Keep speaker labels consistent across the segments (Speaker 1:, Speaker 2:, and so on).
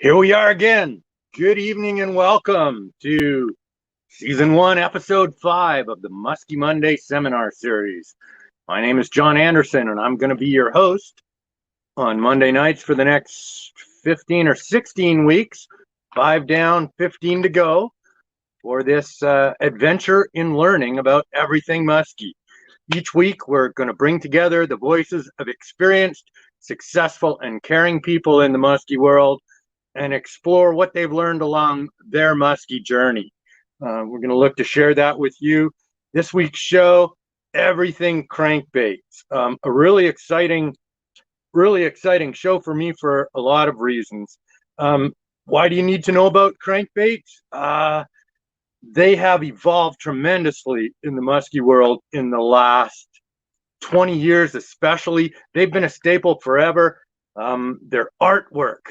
Speaker 1: Here we are again. Good evening and welcome to Season 1, Episode 5 of the Musky Monday Seminar Series. My name is John Anderson, and I'm going to be your host on Monday nights for the next 15 or 16 weeks. 5 down, 15 to go for this adventure in learning about everything musky. Each week, we're going to bring together the voices of experienced, successful, and caring people in the musky world and explore what they've learned along their musky journey. We're going to look to share that with you. This week's show, everything crankbaits. A really exciting show for me for a lot of reasons. Why do you need to know about crankbaits? They have evolved tremendously in the musky world in the last 20 years, especially. They've been a staple forever. Their artwork,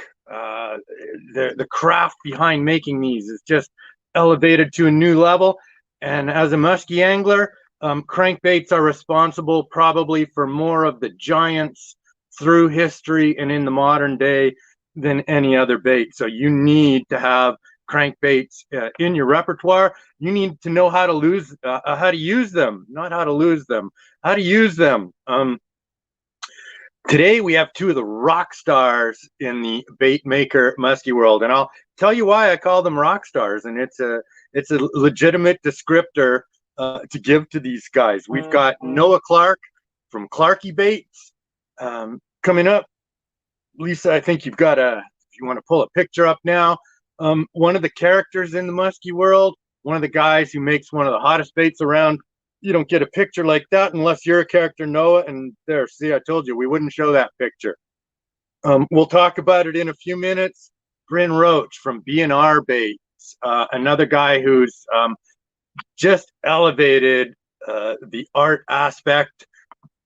Speaker 1: the craft behind making these is just elevated to a new level. And as a musky angler, crankbaits are responsible probably for more of the giants through history and in the modern day than any other bait. So you need to have crankbaits in your repertoire. You need to know how to use them, not how to lose them, how to use them. Today we have two of the rock stars in the bait maker musky world, and I'll tell you why I call them rock stars. And it's a legitimate descriptor to give to these guys. We've got Noah Clarke from Clarkey Baits coming up. Lisa, I think you've got if you want to pull a picture up now. One of the characters in the musky world, one of the guys who makes one of the hottest baits around. You don't get a picture like that unless you're a character, Noah. And there, see, I told you we wouldn't show that picture. We'll talk about it in a few minutes. Brynn Roach from B&R Baits, another guy who's just elevated the art aspect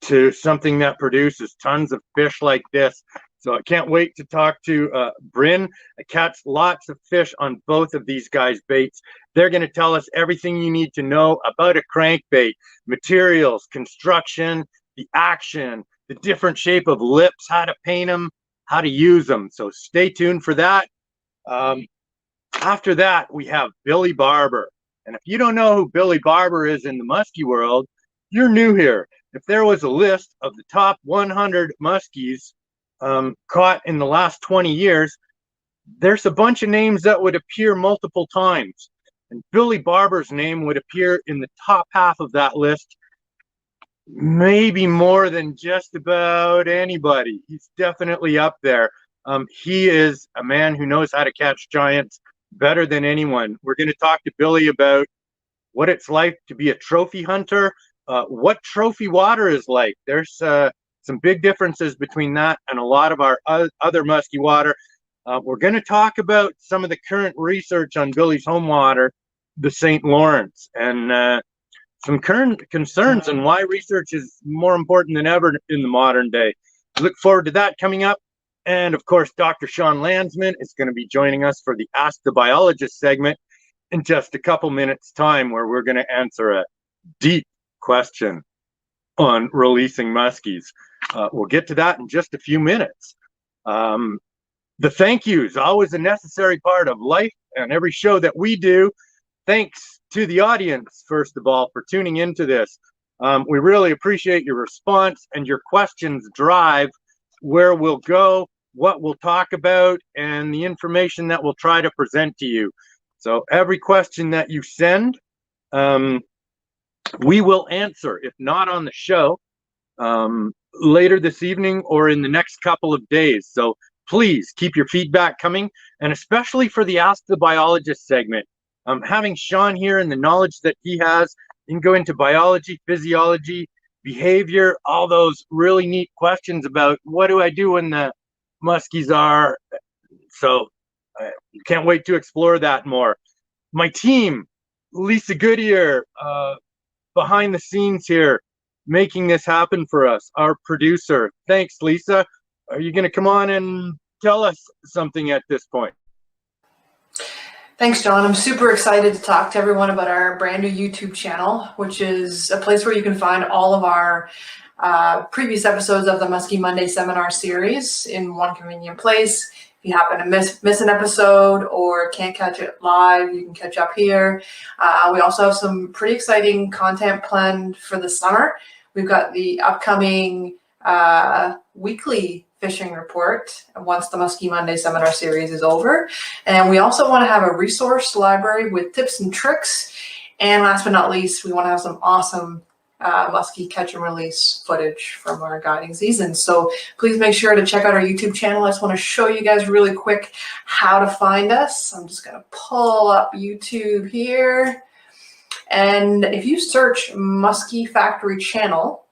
Speaker 1: to something that produces tons of fish like this. So I can't wait to talk to Bryn. I catch lots of fish on both of these guys' baits. They're going to tell us everything you need to know about a crankbait, materials, construction, the action, the different shape of lips, how to paint them, how to use them. So stay tuned for that. After that, we have Billy Barber. And if you don't know who Billy Barber is in the musky world, you're new here. If there was a list of the top 100 muskies caught in the last 20 years, there's a bunch of names that would appear multiple times. And Billy Barber's name would appear in the top half of that list, maybe more than just about anybody. He's definitely up there. He is a man who knows how to catch giants better than anyone. We're going to talk to Billy about what it's like to be a trophy hunter, what trophy water is like. There's some big differences between that and a lot of our other musky water. We're going to talk about some of the current research on Billy's home water, the St. Lawrence, and some current concerns and why research is more important than ever in the modern day. Look forward to that coming up. And of course, Dr. Sean Landsman is going to be joining us for the Ask the Biologist segment in just a couple minutes' time, where we're going to answer a deep question on releasing muskies. We'll get to that in just a few minutes. The thank yous, always a necessary part of life and every show that we do. Thanks to the audience, first of all, for tuning into this. We really appreciate your response, and your questions drive where we'll go, what we'll talk about, and the information that we'll try to present to you. So every question that you send, we will answer, if not on the show, later this evening or in the next couple of days. So please keep your feedback coming, and especially for the Ask the Biologist segment. Having Sean here and the knowledge that he has, you can go into biology, physiology, behavior, all those really neat questions about what do I do when the muskies are. So can't wait to explore that more. My team, Lisa Goodyear, behind the scenes here, making this happen for us, our producer. Thanks, Lisa. Are you going to come on and tell us something at this point?
Speaker 2: Thanks, John. I'm super excited to talk to everyone about our brand new YouTube channel, which is a place where you can find all of our previous episodes of the Musky Monday seminar series in one convenient place. If you happen to miss an episode or can't catch it live, you can catch up here. We also have some pretty exciting content planned for the summer. We've got the upcoming weekly fishing report once the Musky Monday seminar series is over. And we also want to have a resource library with tips and tricks. And last but not least, we want to have some awesome musky catch and release footage from our guiding season. So please make sure to check out our YouTube channel. I just want to show you guys really quick how to find us. I'm just going to pull up YouTube here. And if you search Musky Factory channel,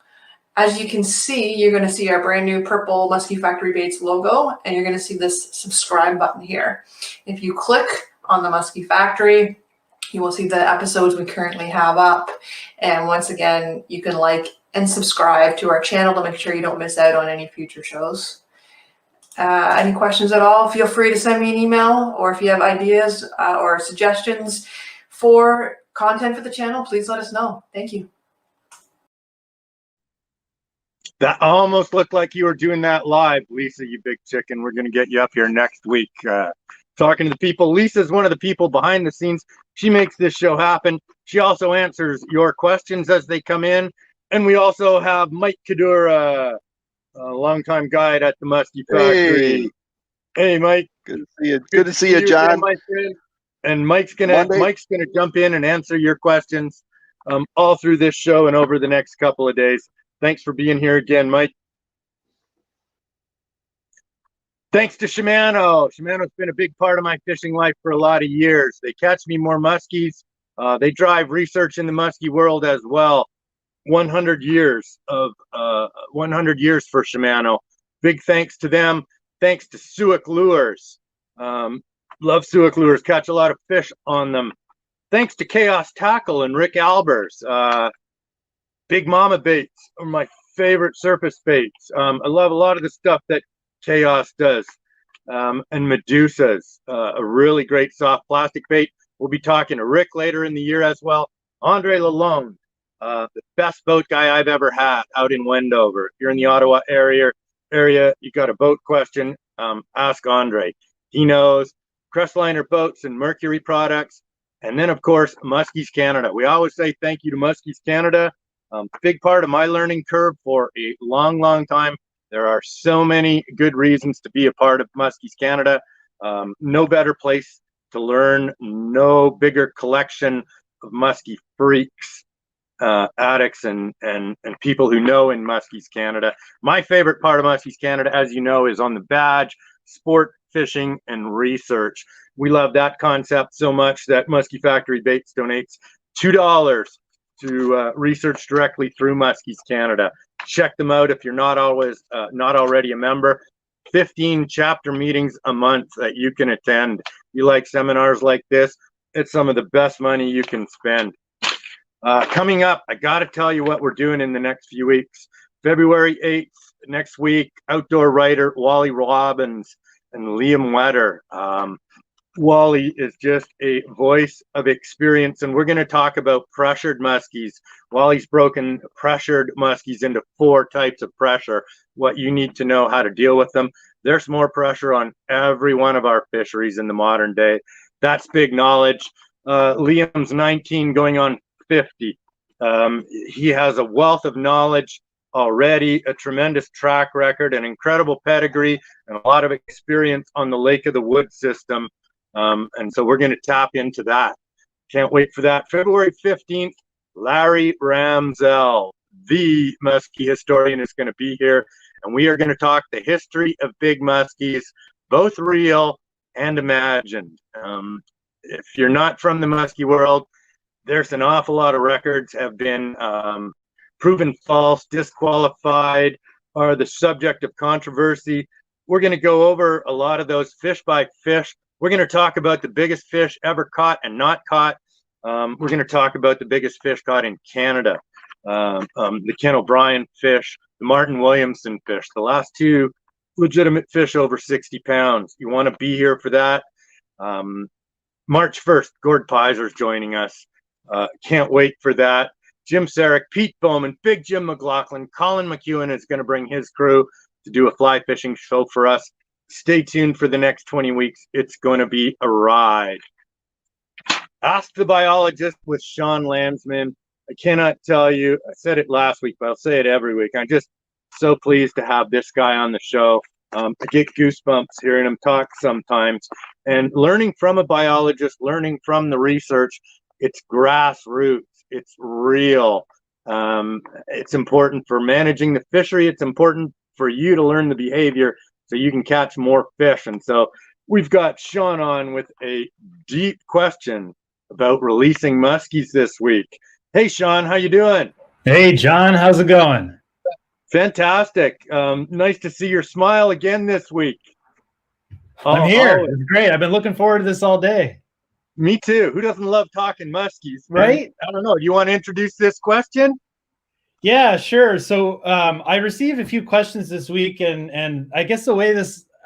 Speaker 2: as you can see, you're going to see our brand new purple Musky Factory Baits logo, and you're going to see this subscribe button here. If you click on the Musky Factory, you will see the episodes we currently have up. And once again, you can like and subscribe to our channel to make sure you don't miss out on any future shows. Any questions at all, feel free to send me an email, or if you have ideas or suggestions for content for the channel, please let us know. Thank you.
Speaker 1: That almost looked like you were doing that live, Lisa, you big chicken. We're going to get you up here next week talking to the people. Lisa's one of the people behind the scenes. She makes this show happen. She also answers your questions as they come in. And we also have Mike Kadura, a longtime guide at the Musky Factory. Hey, Mike.
Speaker 3: Good to see you. Good to see you, John.
Speaker 1: My friend. And Mike's gonna jump in and answer your questions all through this show and over the next couple of days. Thanks for being here again, Mike. Thanks to Shimano. Shimano's been a big part of my fishing life for a lot of years. They catch me more muskies. They drive research in the muskie world as well. 100 years for Shimano. Big thanks to them. Thanks to Suick Lures. Love Suick Lures. Catch a lot of fish on them. Thanks to Chaos Tackle and Rick Albers. Big Mama baits are my favorite surface baits. I love a lot of the stuff that Chaos does. And Medusas, a really great soft plastic bait. We'll be talking to Rick later in the year as well. Andre Lalonde, the best boat guy I've ever had out in Wendover. If you're in the Ottawa area, you got a boat question, ask Andre. He knows Crestliner boats and Mercury products. And then, of course, Muskies Canada. We always say thank you to Muskies Canada. Big part of my learning curve for a long, long time. There are so many good reasons to be a part of Muskies Canada. No better place to learn, no bigger collection of muskie freaks, addicts, and people who know in Muskies Canada. My favorite part of Muskies Canada, as you know, is on the badge, sport, fishing, and research. We love that concept so much that Musky Factory Baits donates $2 to research directly through Muskies Canada. Check them out if you're not already a member. 15 chapter meetings a month that you can attend. You like seminars like this? It's some of the best money you can spend. Coming up, I got to tell you what we're doing in the next few weeks. February 8th, next week, outdoor writer Wally Robbins and Liam Wetter. Wally is just a voice of experience, and we're going to talk about pressured muskies. Wally's broken pressured muskies into 4 types of pressure, what you need to know how to deal with them. There's more pressure on every one of our fisheries in the modern day. That's big knowledge. Liam's 19 going on 50. He has a wealth of knowledge already, a tremendous track record, an incredible pedigree, and a lot of experience on the Lake of the Woods system. And so we're going to tap into that. Can't wait for that. February 15th, Larry Ramsell, the muskie historian, is going to be here. And we are going to talk the history of big muskies, both real and imagined. If you're not from the muskie world, there's an awful lot of records have been proven false, disqualified, are the subject of controversy. We're going to go over a lot of those fish by fish. We're going to talk about the biggest fish ever caught and not caught. We're going to talk about the biggest fish caught in Canada, the Ken O'Brien fish, the Martin Williamson fish, the last 2 legitimate fish over 60 pounds. You want to be here for that. March 1st, Gord Piser's joining us. Can't wait for that. Jim Sarek, Pete Bowman, Big Jim McLaughlin, Colin McEwen is going to bring his crew to do a fly fishing show for us. Stay tuned for the next 20 weeks. It's going to be a ride. Ask the Biologist with Sean Landsman. I cannot tell you, I said it last week, but I'll say it every week. I'm just so pleased to have this guy on the show. I get goosebumps hearing him talk sometimes. And learning from a biologist, learning from the research, it's grassroots, it's real. It's important for managing the fishery. It's important for you to learn the behavior so you can catch more fish. And so we've got Sean on with a deep question about releasing muskies this week. Hey, Sean, how you doing?
Speaker 4: Hey, John, how's it going?
Speaker 1: Fantastic. Nice to see your smile again this week.
Speaker 4: I'm here. It's great. I've been looking forward to this all day.
Speaker 1: Me too. Who doesn't love talking muskies?
Speaker 4: Right?
Speaker 1: And I don't know. You want to introduce this question?
Speaker 4: Yeah, sure. So I received a few questions this week, and I guess the way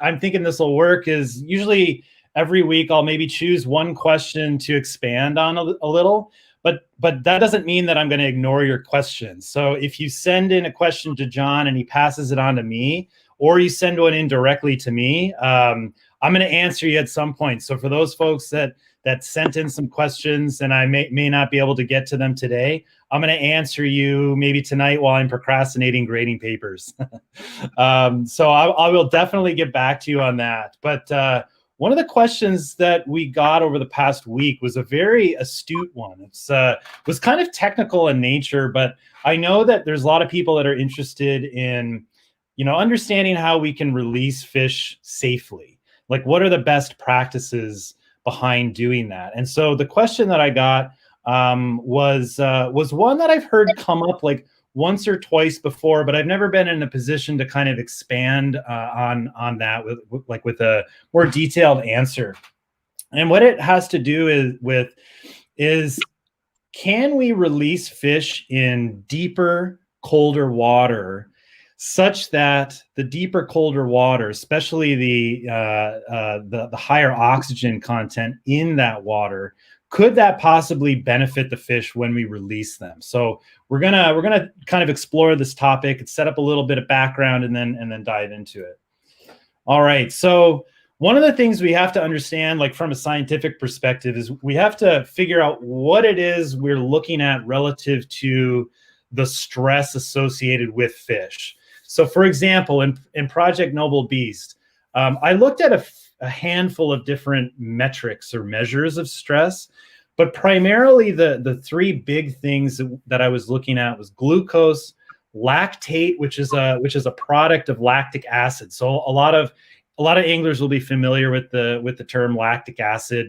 Speaker 4: I'm thinking this will work is usually every week I'll maybe choose one question to expand on a little. But that doesn't mean that I'm going to ignore your question. So if you send in a question to John and he passes it on to me, or you send one in directly to me, I'm going to answer you at some point. So for those folks that sent in some questions and I may not be able to get to them today, I'm going to answer you maybe tonight while I'm procrastinating grading papers. So I will definitely get back to you on that. But one of the questions that we got over the past week was a very astute one. It was kind of technical in nature, but I know that there's a lot of people that are interested in, understanding how we can release fish safely. Like, what are the best practices behind doing that? And so the question that I got was one that I've heard come up like once or twice before, but I've never been in a position to kind of expand on that with a more detailed answer. And what it has to do is can we release fish in deeper, colder water, such that the deeper, colder water, especially the higher oxygen content in that water, could that possibly benefit the fish when we release them? So we're gonna kind of explore this topic and set up a little bit of background and then dive into it. All right. So one of the things we have to understand, like from a scientific perspective, is we have to figure out what it is we're looking at relative to the stress associated with fish. So for example, in Project Noble Beast, I looked at a handful of different metrics or measures of stress, but primarily the three big things that I was looking at was glucose, lactate, which is a product of lactic acid. So a lot of anglers will be familiar with the term lactic acid.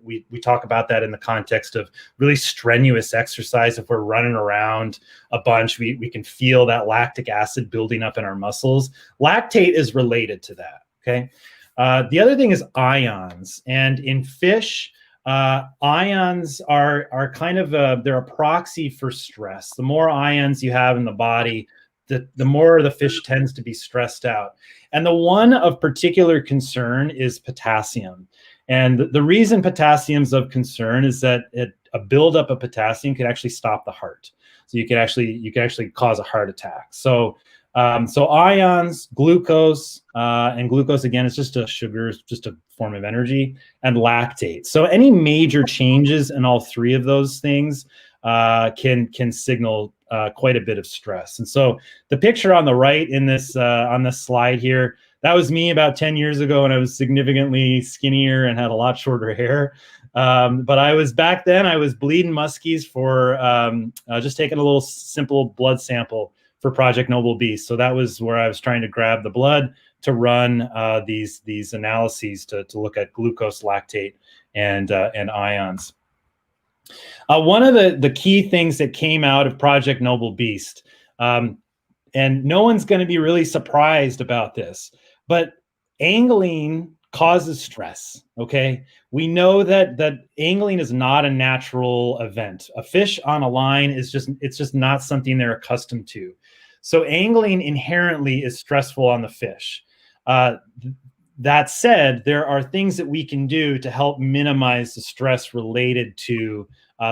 Speaker 4: We talk about that in the context of really strenuous exercise. If we're running around a bunch, we can feel that lactic acid building up in our muscles. Lactate is related to that. Okay. The other thing is ions, and in fish, ions are kind of they're a proxy for stress. The more ions you have in the body, the more the fish tends to be stressed out. And the one of particular concern is potassium. And the reason potassium's of concern is that a buildup of potassium can actually stop the heart. So you can actually cause a heart attack. So ions, glucose, and glucose again is just a sugar, it's just a form of energy, and lactate. So any major changes in all three of those things can signal quite a bit of stress. And so the picture on the right in this on this slide here, that was me about 10 years ago, and I was significantly skinnier and had a lot shorter hair. But I was bleeding muskies for just taking a little simple blood sample for Project Noble Beast. So that was where I was trying to grab the blood to run these analyses to look at glucose, lactate, and ions. One of the key things that came out of Project Noble Beast, and no one's going to be really surprised about this, but angling causes stress. Okay, we know that angling is not a natural event. A fish on a line it's just not something they're accustomed to. So angling inherently is stressful on the fish. That said, there are things that we can do to help minimize the stress related to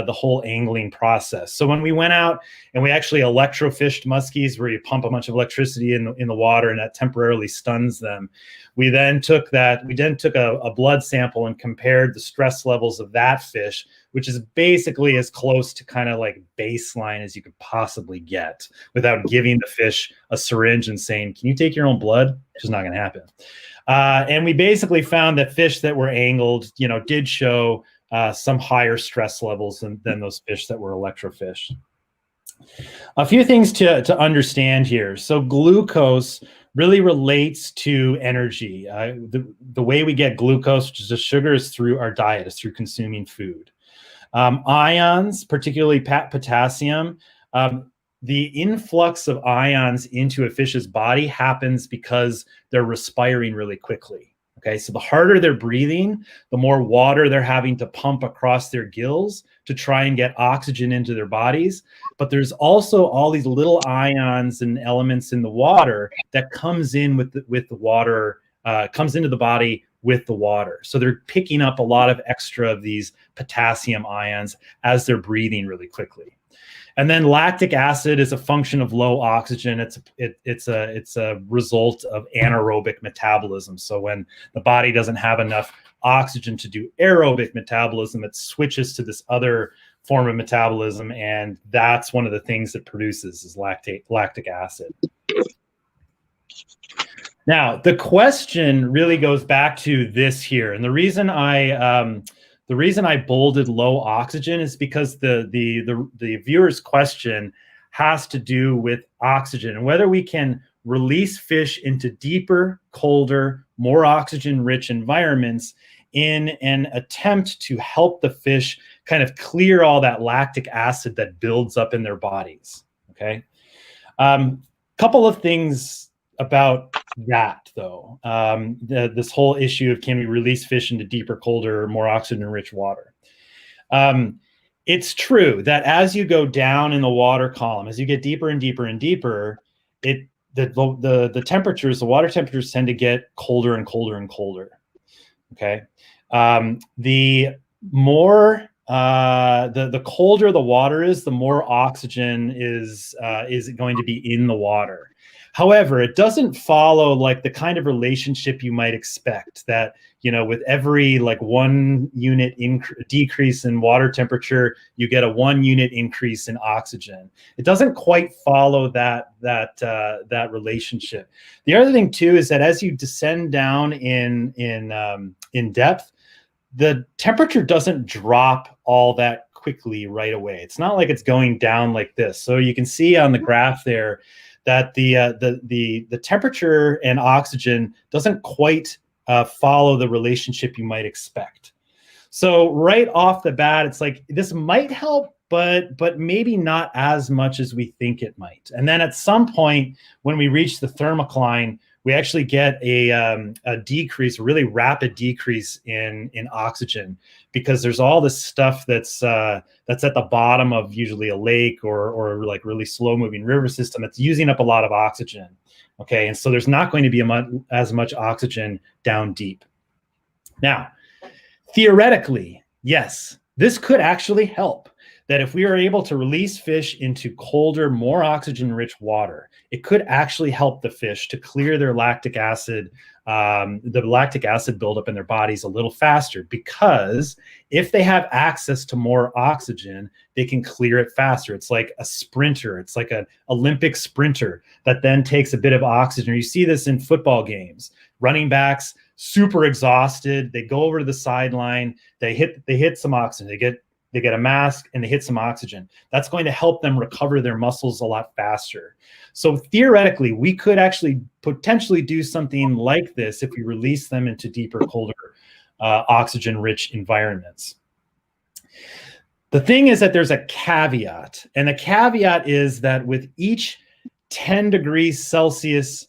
Speaker 4: the whole angling process. So when we went out and we actually electrofished muskies, where you pump a bunch of electricity in the water and that temporarily stuns them, we then took a blood sample and compared the stress levels of that fish, which is basically as close to kind of like baseline as you could possibly get without giving the fish a syringe and saying, can you take your own blood? Which is not going to happen. And we basically found that fish that were angled, did show some higher stress levels than those fish that were electrofished. A few things to understand here. So glucose really relates to energy. The way we get glucose, which is the sugar, is through our diet, is through consuming food. Ions, particularly potassium, the influx of ions into a fish's body happens because they're respiring really quickly. Okay, so the harder they're breathing, the more water they're having to pump across their gills to try and get oxygen into their bodies. But there's also all these little ions and elements in the water that comes in with the water, comes into the body with the water. So they're picking up a lot of extra of these potassium ions as they're breathing really quickly. And then lactic acid is a function of low oxygen. It's a result of anaerobic metabolism. So when the body doesn't have enough oxygen to do aerobic metabolism, it switches to this other form of metabolism, and that's one of the things that produces is lactic acid. Now, the question really goes back to this here, and the reason I bolded low oxygen is because the viewer's question has to do with oxygen and whether we can release fish into deeper, colder, more oxygen-rich environments in an attempt to help the fish kind of clear all that lactic acid that builds up in their bodies. Okay, couple of things about that, though. This whole issue of can we release fish into deeper, colder, more oxygen-rich water? It's true that as you go down in the water column, as you get deeper and deeper and deeper, the temperatures, the water temperatures tend to get colder and colder and colder. Okay, the colder the water is, the more oxygen is going to be in the water. However, it doesn't follow like the kind of relationship you might expect that, with every like 1 unit decrease in water temperature, you get a 1 unit increase in oxygen. It doesn't quite follow that relationship. The other thing too is that as you descend down in depth, the temperature doesn't drop all that quickly right away. It's not like it's going down like this. So you can see on the graph there that the temperature and oxygen doesn't quite follow the relationship you might expect. So right off the bat, it's like this might help, but maybe not as much as we think it might. And then at some point when we reach the thermocline, we actually get a decrease, a really rapid decrease in oxygen, because there's all this stuff that's at the bottom of usually a lake or like really slow moving river system that's using up a lot of oxygen. Okay, and so there's not going to be as much oxygen down deep. Now, theoretically, yes, this could actually help. That if we are able to release fish into colder, more oxygen-rich water, it could actually help the fish to clear their lactic acid, the lactic acid buildup in their bodies a little faster, because if they have access to more oxygen, they can clear it faster. It's like a sprinter. It's like an Olympic sprinter that then takes a bit of oxygen. You see this in football games. Running backs, super exhausted. They go over to the sideline. They hit some oxygen. They get a mask and they hit some oxygen. That's going to help them recover their muscles a lot faster. So theoretically, we could actually potentially do something like this if we release them into deeper, colder, oxygen-rich environments. The thing is that there's a caveat, and the caveat is that with each 10 degrees Celsius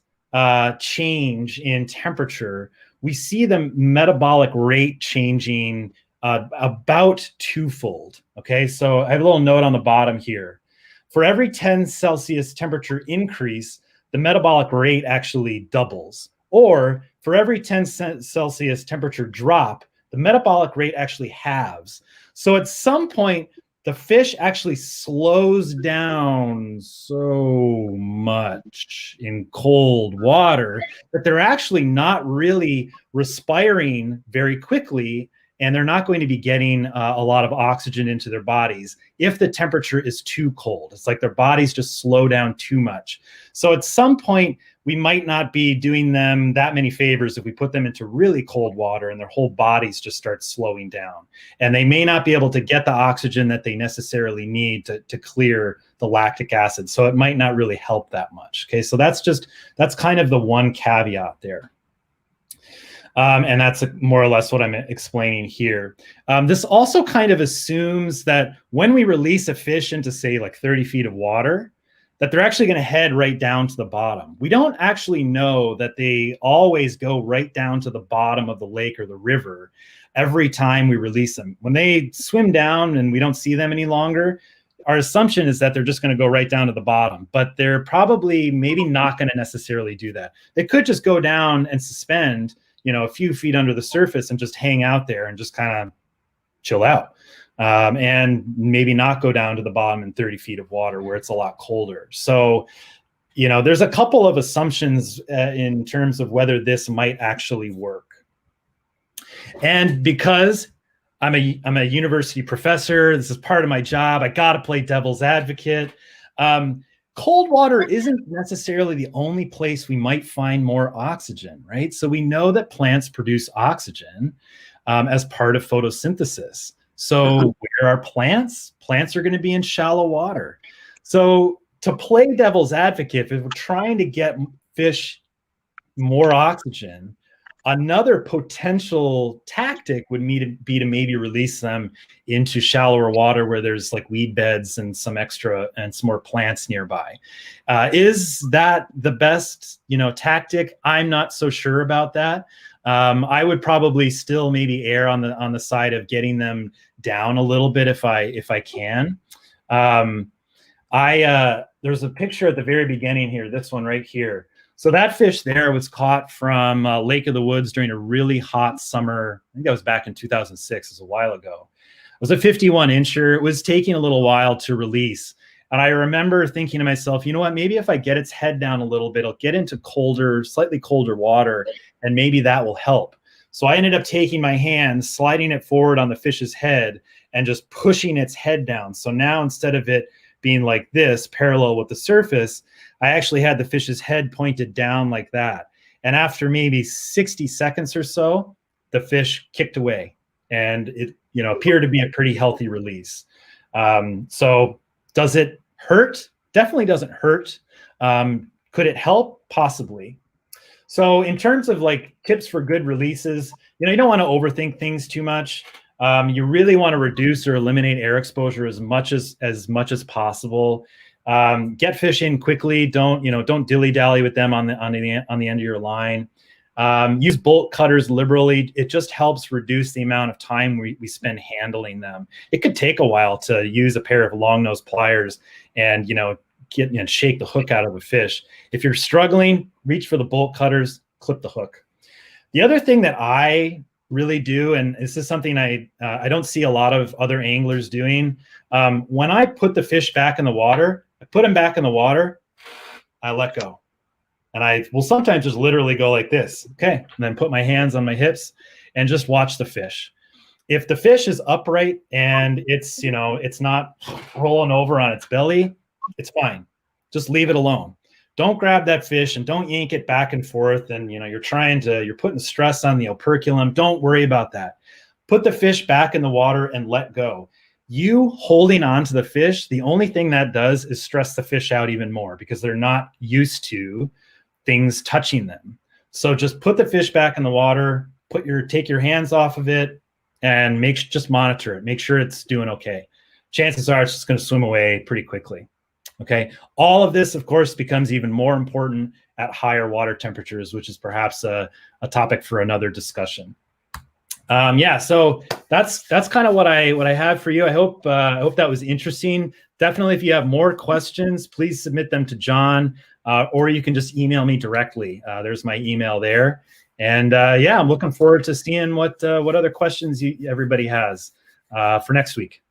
Speaker 4: change in temperature, we see the metabolic rate changing about twofold. Okay, so I have a little note on the bottom here. For every 10 Celsius temperature increase, the metabolic rate actually doubles. Or for every 10 Celsius temperature drop, the metabolic rate actually halves. So at some point, the fish actually slows down so much in cold water that they're actually not really respiring very quickly, and they're not going to be getting a lot of oxygen into their bodies if the temperature is too cold. It's like their bodies just slow down too much. So at some point, we might not be doing them that many favors if we put them into really cold water and their whole bodies just start slowing down. And they may not be able to get the oxygen that they necessarily need to clear the lactic acid. So it might not really help that much. Okay, so that's kind of the one caveat there. And that's more or less what I'm explaining here. This also kind of assumes that when we release a fish into, say, like 30 feet of water, that they're actually going to head right down to the bottom. We don't actually know that they always go right down to the bottom of the lake or the river every time we release them. When they swim down and we don't see them any longer, our assumption is that they're just going to go right down to the bottom, but they're probably maybe not going to necessarily do that. They could just go down and suspend, a few feet under the surface and just hang out there and just kind of chill out. And maybe not go down to the bottom in 30 feet of water where it's a lot colder. So, there's a couple of assumptions in terms of whether this might actually work. And because I'm a university professor, this is part of my job, I got to play devil's advocate. Cold water isn't necessarily the only place we might find more oxygen, right? So we know that plants produce oxygen as part of photosynthesis. So where are plants? Plants are going to be in shallow water. So to play devil's advocate, if we're trying to get fish more oxygen, another potential tactic would be to maybe release them into shallower water where there's like weed beds and some more plants nearby. Is that the best, tactic? I'm not so sure about that. I would probably still maybe err on the side of getting them down a little bit if I can. There's a picture at the very beginning here, this one right here. So that fish there was caught from Lake of the Woods during a really hot summer. I think that was back in 2006, it was a while ago. It was a 51-incher. It was taking a little while to release. And I remember thinking to myself, you know what, maybe if I get its head down a little bit, it'll get into slightly colder water, and maybe that will help. So I ended up taking my hand, sliding it forward on the fish's head, and just pushing its head down. So now instead of it being like this, parallel with the surface, I actually had the fish's head pointed down like that. And after maybe 60 seconds or so, the fish kicked away, and it appeared to be a pretty healthy release. So does it hurt? Definitely doesn't hurt. Could it help? Possibly. So in terms of like tips for good releases, you don't want to overthink things too much. You really want to reduce or eliminate air exposure as much as possible. Get fish in quickly. Don't dilly-dally with them on the end of your line. Use bolt cutters liberally. It just helps reduce the amount of time we spend handling them. It could take a while to use a pair of long-nosed pliers and shake the hook out of a fish. If you're struggling, reach for the bolt cutters, clip the hook. The other thing that I really do, and this is something I don't see a lot of other anglers doing, when I put the fish back in the water, I put them back in the water, I let go. And I will sometimes just literally go like this, okay, and then put my hands on my hips and just watch the fish. If the fish is upright and it's not rolling over on its belly, it's fine. Just leave it alone. Don't grab that fish and don't yank it back and forth. And you're putting stress on the operculum. Don't worry about that. Put the fish back in the water and let go. You holding on to the fish, the only thing that does is stress the fish out even more because they're not used to things touching them. So just put the fish back in the water, take your hands off of it, and just monitor it. Make sure it's doing okay. Chances are it's just going to swim away pretty quickly. Okay. All of this, of course, becomes even more important at higher water temperatures, which is perhaps a topic for another discussion. So that's kind of what I have for you. I hope that was interesting. Definitely, if you have more questions, please submit them to John, or you can just email me directly. There's my email there. And I'm looking forward to seeing what other questions everybody has for next week.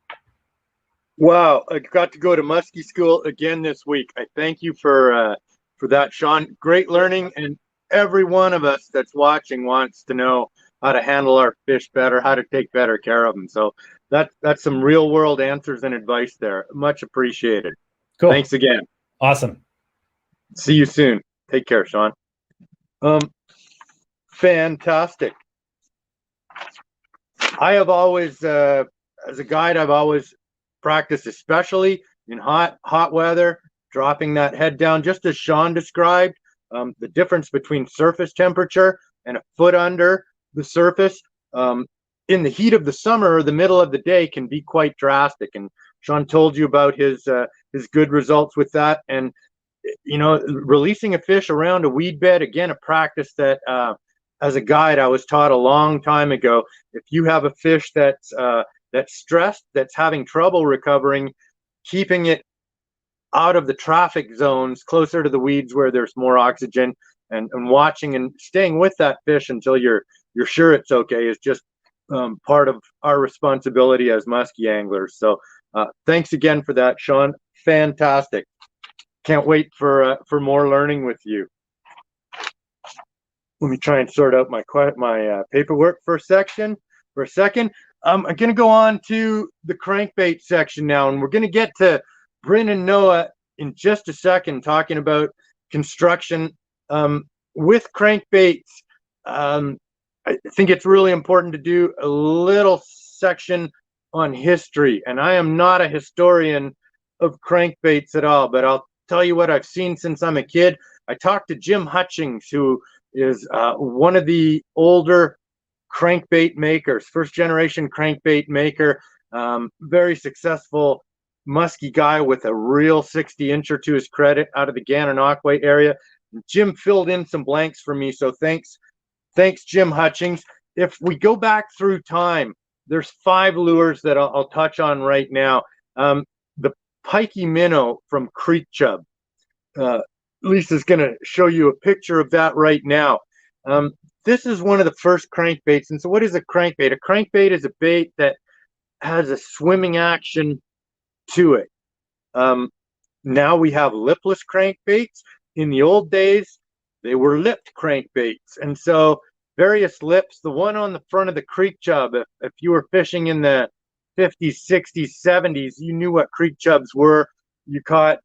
Speaker 1: Wow, I got to go to Muskie school again this week. I thank you for that, Sean. Great learning, and every one of us that's watching wants to know how to handle our fish better, how to take better care of them. So that's some real world answers and advice there. Much appreciated.
Speaker 4: Cool.
Speaker 1: Thanks again.
Speaker 4: Awesome.
Speaker 1: See you soon. Take care, Sean. Fantastic. I have always, as a guide, I've always practiced, especially in hot weather, dropping that head down, just as Sean described. The difference between surface temperature and a foot under the surface in the heat of the summer or the middle of the day can be quite drastic. And Sean told you about his good results with that. And you know, releasing a fish around a weed bed, again, a practice that as a guide I was taught a long time ago. If you have a fish that's stressed, that's having trouble recovering, keeping it out of the traffic zones, closer to the weeds where there's more oxygen, and watching and staying with that fish until you're sure it's okay is just part of our responsibility as muskie anglers. So thanks again for that, Sean. Fantastic. Can't wait for more learning with you. Let me try and sort out my paperwork for a second. I'm going to go on to the crankbait section now, and we're going to get to Bryn and Noah in just a second, talking about construction with crankbaits. I think it's really important to do a little section on history, and I am not a historian of crankbaits at all, but I'll tell you what I've seen since I'm a kid. I talked to Jim Hutchings, who is one of the older crankbait makers, first generation crankbait maker, very successful musky guy with a real 60-incher to his credit out of the Gananoque area. Jim filled in some blanks for me, so thanks Jim Hutchings. If we go back through time, there's 5 lures that I'll touch on right now. The pikey minnow from creek chub. Lisa's going to show you a picture of that right now. This is one of the first crankbaits. And so what is a crankbait? A crankbait is a bait that has a swimming action to it. Now we have lipless crankbaits. In the old days, they were lipped crankbaits. And so various lips, the one on the front of the creek chub, if you were fishing in the 50s, 60s, 70s, you knew what creek chubs were. You caught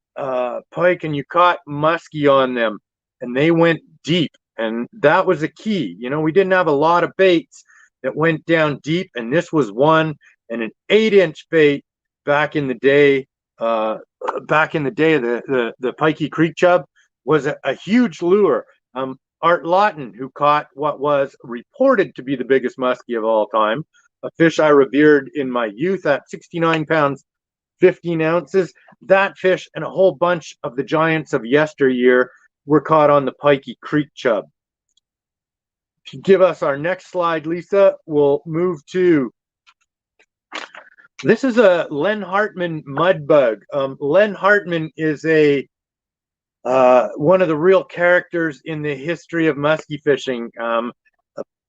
Speaker 1: pike and you caught muskie on them, and they went deep. And that was a key. You know, we didn't have a lot of baits that went down deep, and this was one. And an 8-inch bait back in the day, the pikey creek chub was a huge lure. Art Lawton, who caught what was reported to be the biggest muskie of all time, a fish I revered in my youth at 69 pounds, 15 ounces. That fish and a whole bunch of the giants of yesteryear were caught on the pikey creek chub. If you give us our next slide, Lisa, we'll move to, this is a Len Hartman Mud Bug. Len Hartman is one of the real characters in the history of muskie fishing.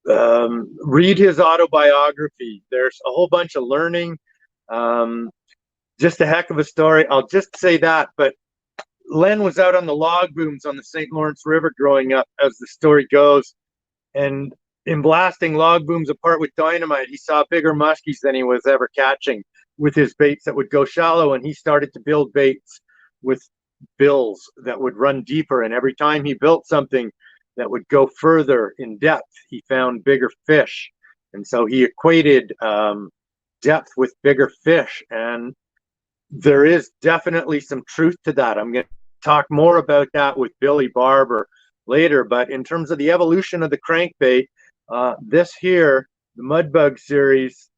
Speaker 1: Read his autobiography. There's a whole bunch of learning. Just a heck of a story. I'll just say that. But Len was out on the log booms on the St. Lawrence River growing up, as the story goes. And in blasting log booms apart with dynamite, he saw bigger muskies than he was ever catching with his baits that would go shallow. And he started to build baits with bills that would run deeper. And every time he built something that would go further in depth, he found bigger fish. And so he equated depth with bigger fish. And there is definitely some truth to that. I'm going to talk more about that with Billy Barber later. But in terms of the evolution of the crankbait, this here, the Mud Bug series,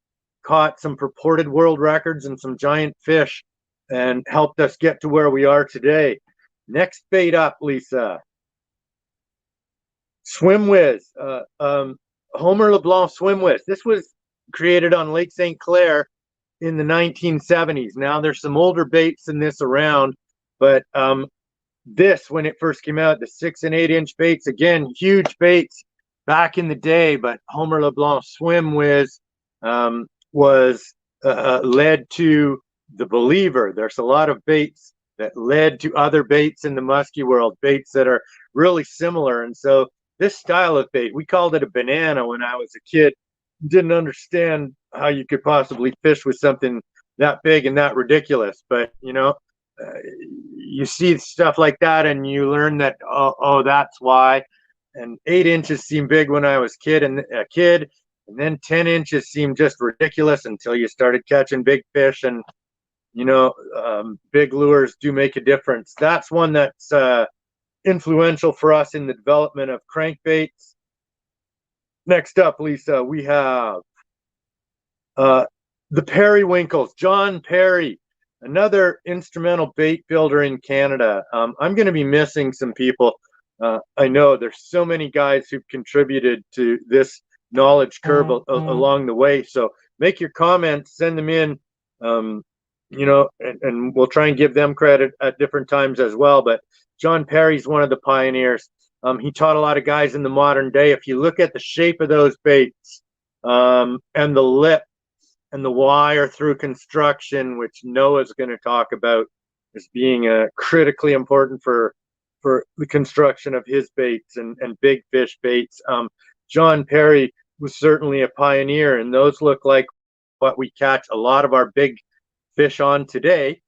Speaker 1: caught some purported world records and some giant fish and helped us get to where we are today. Next bait up, Lisa. Swim Whiz. Homer LeBlanc Swim Whiz. This was created on Lake St. Clair in the 1970s. Now there's some older baits than this around, but this, when it first came out, the 6 and 8-inch baits, again, huge baits back in the day, but Homer LeBlanc Swim Whiz was led to the believer. There's a lot of baits that led to other baits in the musky world, baits that are really similar. And so this style of bait, we called it a banana when I was a kid. Didn't understand how you could possibly fish with something that big and that ridiculous. But, you know, you see stuff like that and you learn that, oh, that's why. And 8 inches seemed big when I was a kid. And then 10 inches seemed just ridiculous until you started catching big fish. And, you know, big lures do make a difference. That's one that's influential for us in the development of crankbaits. Next up, Lisa, we have the periwinkles. John Perry, another instrumental bait builder in Canada. I'm going to be missing some people. I know there's so many guys who've contributed to this knowledge curve along the way. So make your comments, send them in, you know, and we'll try and give them credit at different times as well. But John Perry's one of the pioneers. He taught a lot of guys in the modern day. If you look at the shape of those baits and the lip and the wire through construction, which Noah's going to talk about as being critically important for the construction of his baits and big fish baits. John Perry was certainly a pioneer, and those look like what we catch a lot of our big fish on today.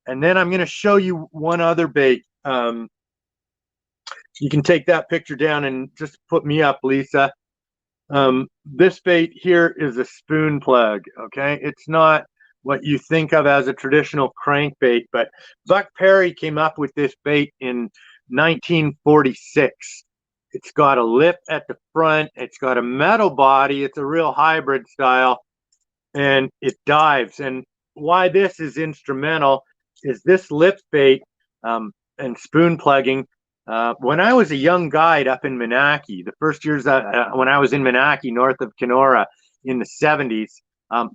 Speaker 1: And then I'm going to show you one other bait. You can take that picture down and just put me up, Lisa. This bait here is a spoon plug, okay? It's not what you think of as a traditional crankbait, but Buck Perry came up with this bait in 1946. It's got a lip at the front. It's got a metal body. It's a real hybrid style, and it dives. And why this is instrumental is this lip bait and spoon plugging. When I was a young guide up in Menaki, the first years when I was in Menaki, north of Kenora in the 70s,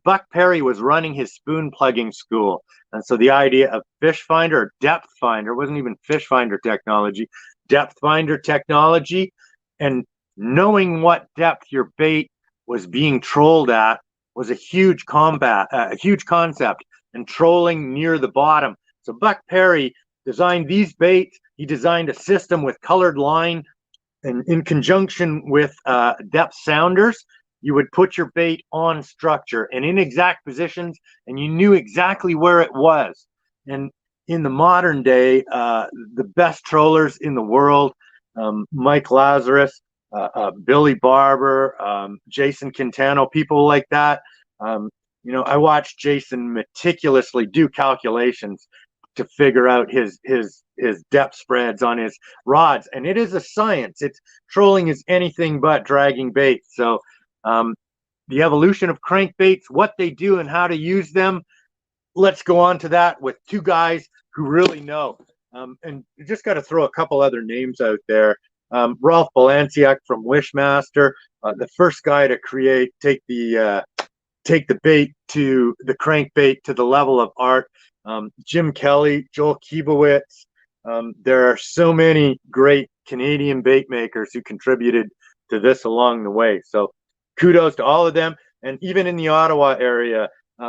Speaker 1: Buck Perry was running his spoon plugging school. And so the idea of fish finder or depth finder, it wasn't even fish finder technology, depth finder technology, and knowing what depth your bait was being trolled at was a huge concept, and trolling near the bottom. So Buck Perry designed these baits. He designed a system with colored line, and in conjunction with depth sounders, you would put your bait on structure and in exact positions, and you knew exactly where it was. And in the modern day, the best trollers in the world, Mike Lazarus, Billy Barber, Jason Quintano, people like that. You know, I watched Jason meticulously do calculations to figure out his depth spreads on his rods, and it is a science. Trolling is anything but dragging bait. So the evolution of crankbaits, what they do and how to use them, let's go on to that with two guys who really know. And you just got to throw a couple other names out there. Ralph Balanciak from Wishmaster, the first guy to take the bait to the crankbait to the level of art. Jim Kelly, Joel Kiebowitz. There are so many great Canadian bait makers who contributed to this along the way. So kudos to all of them. And even in the Ottawa area,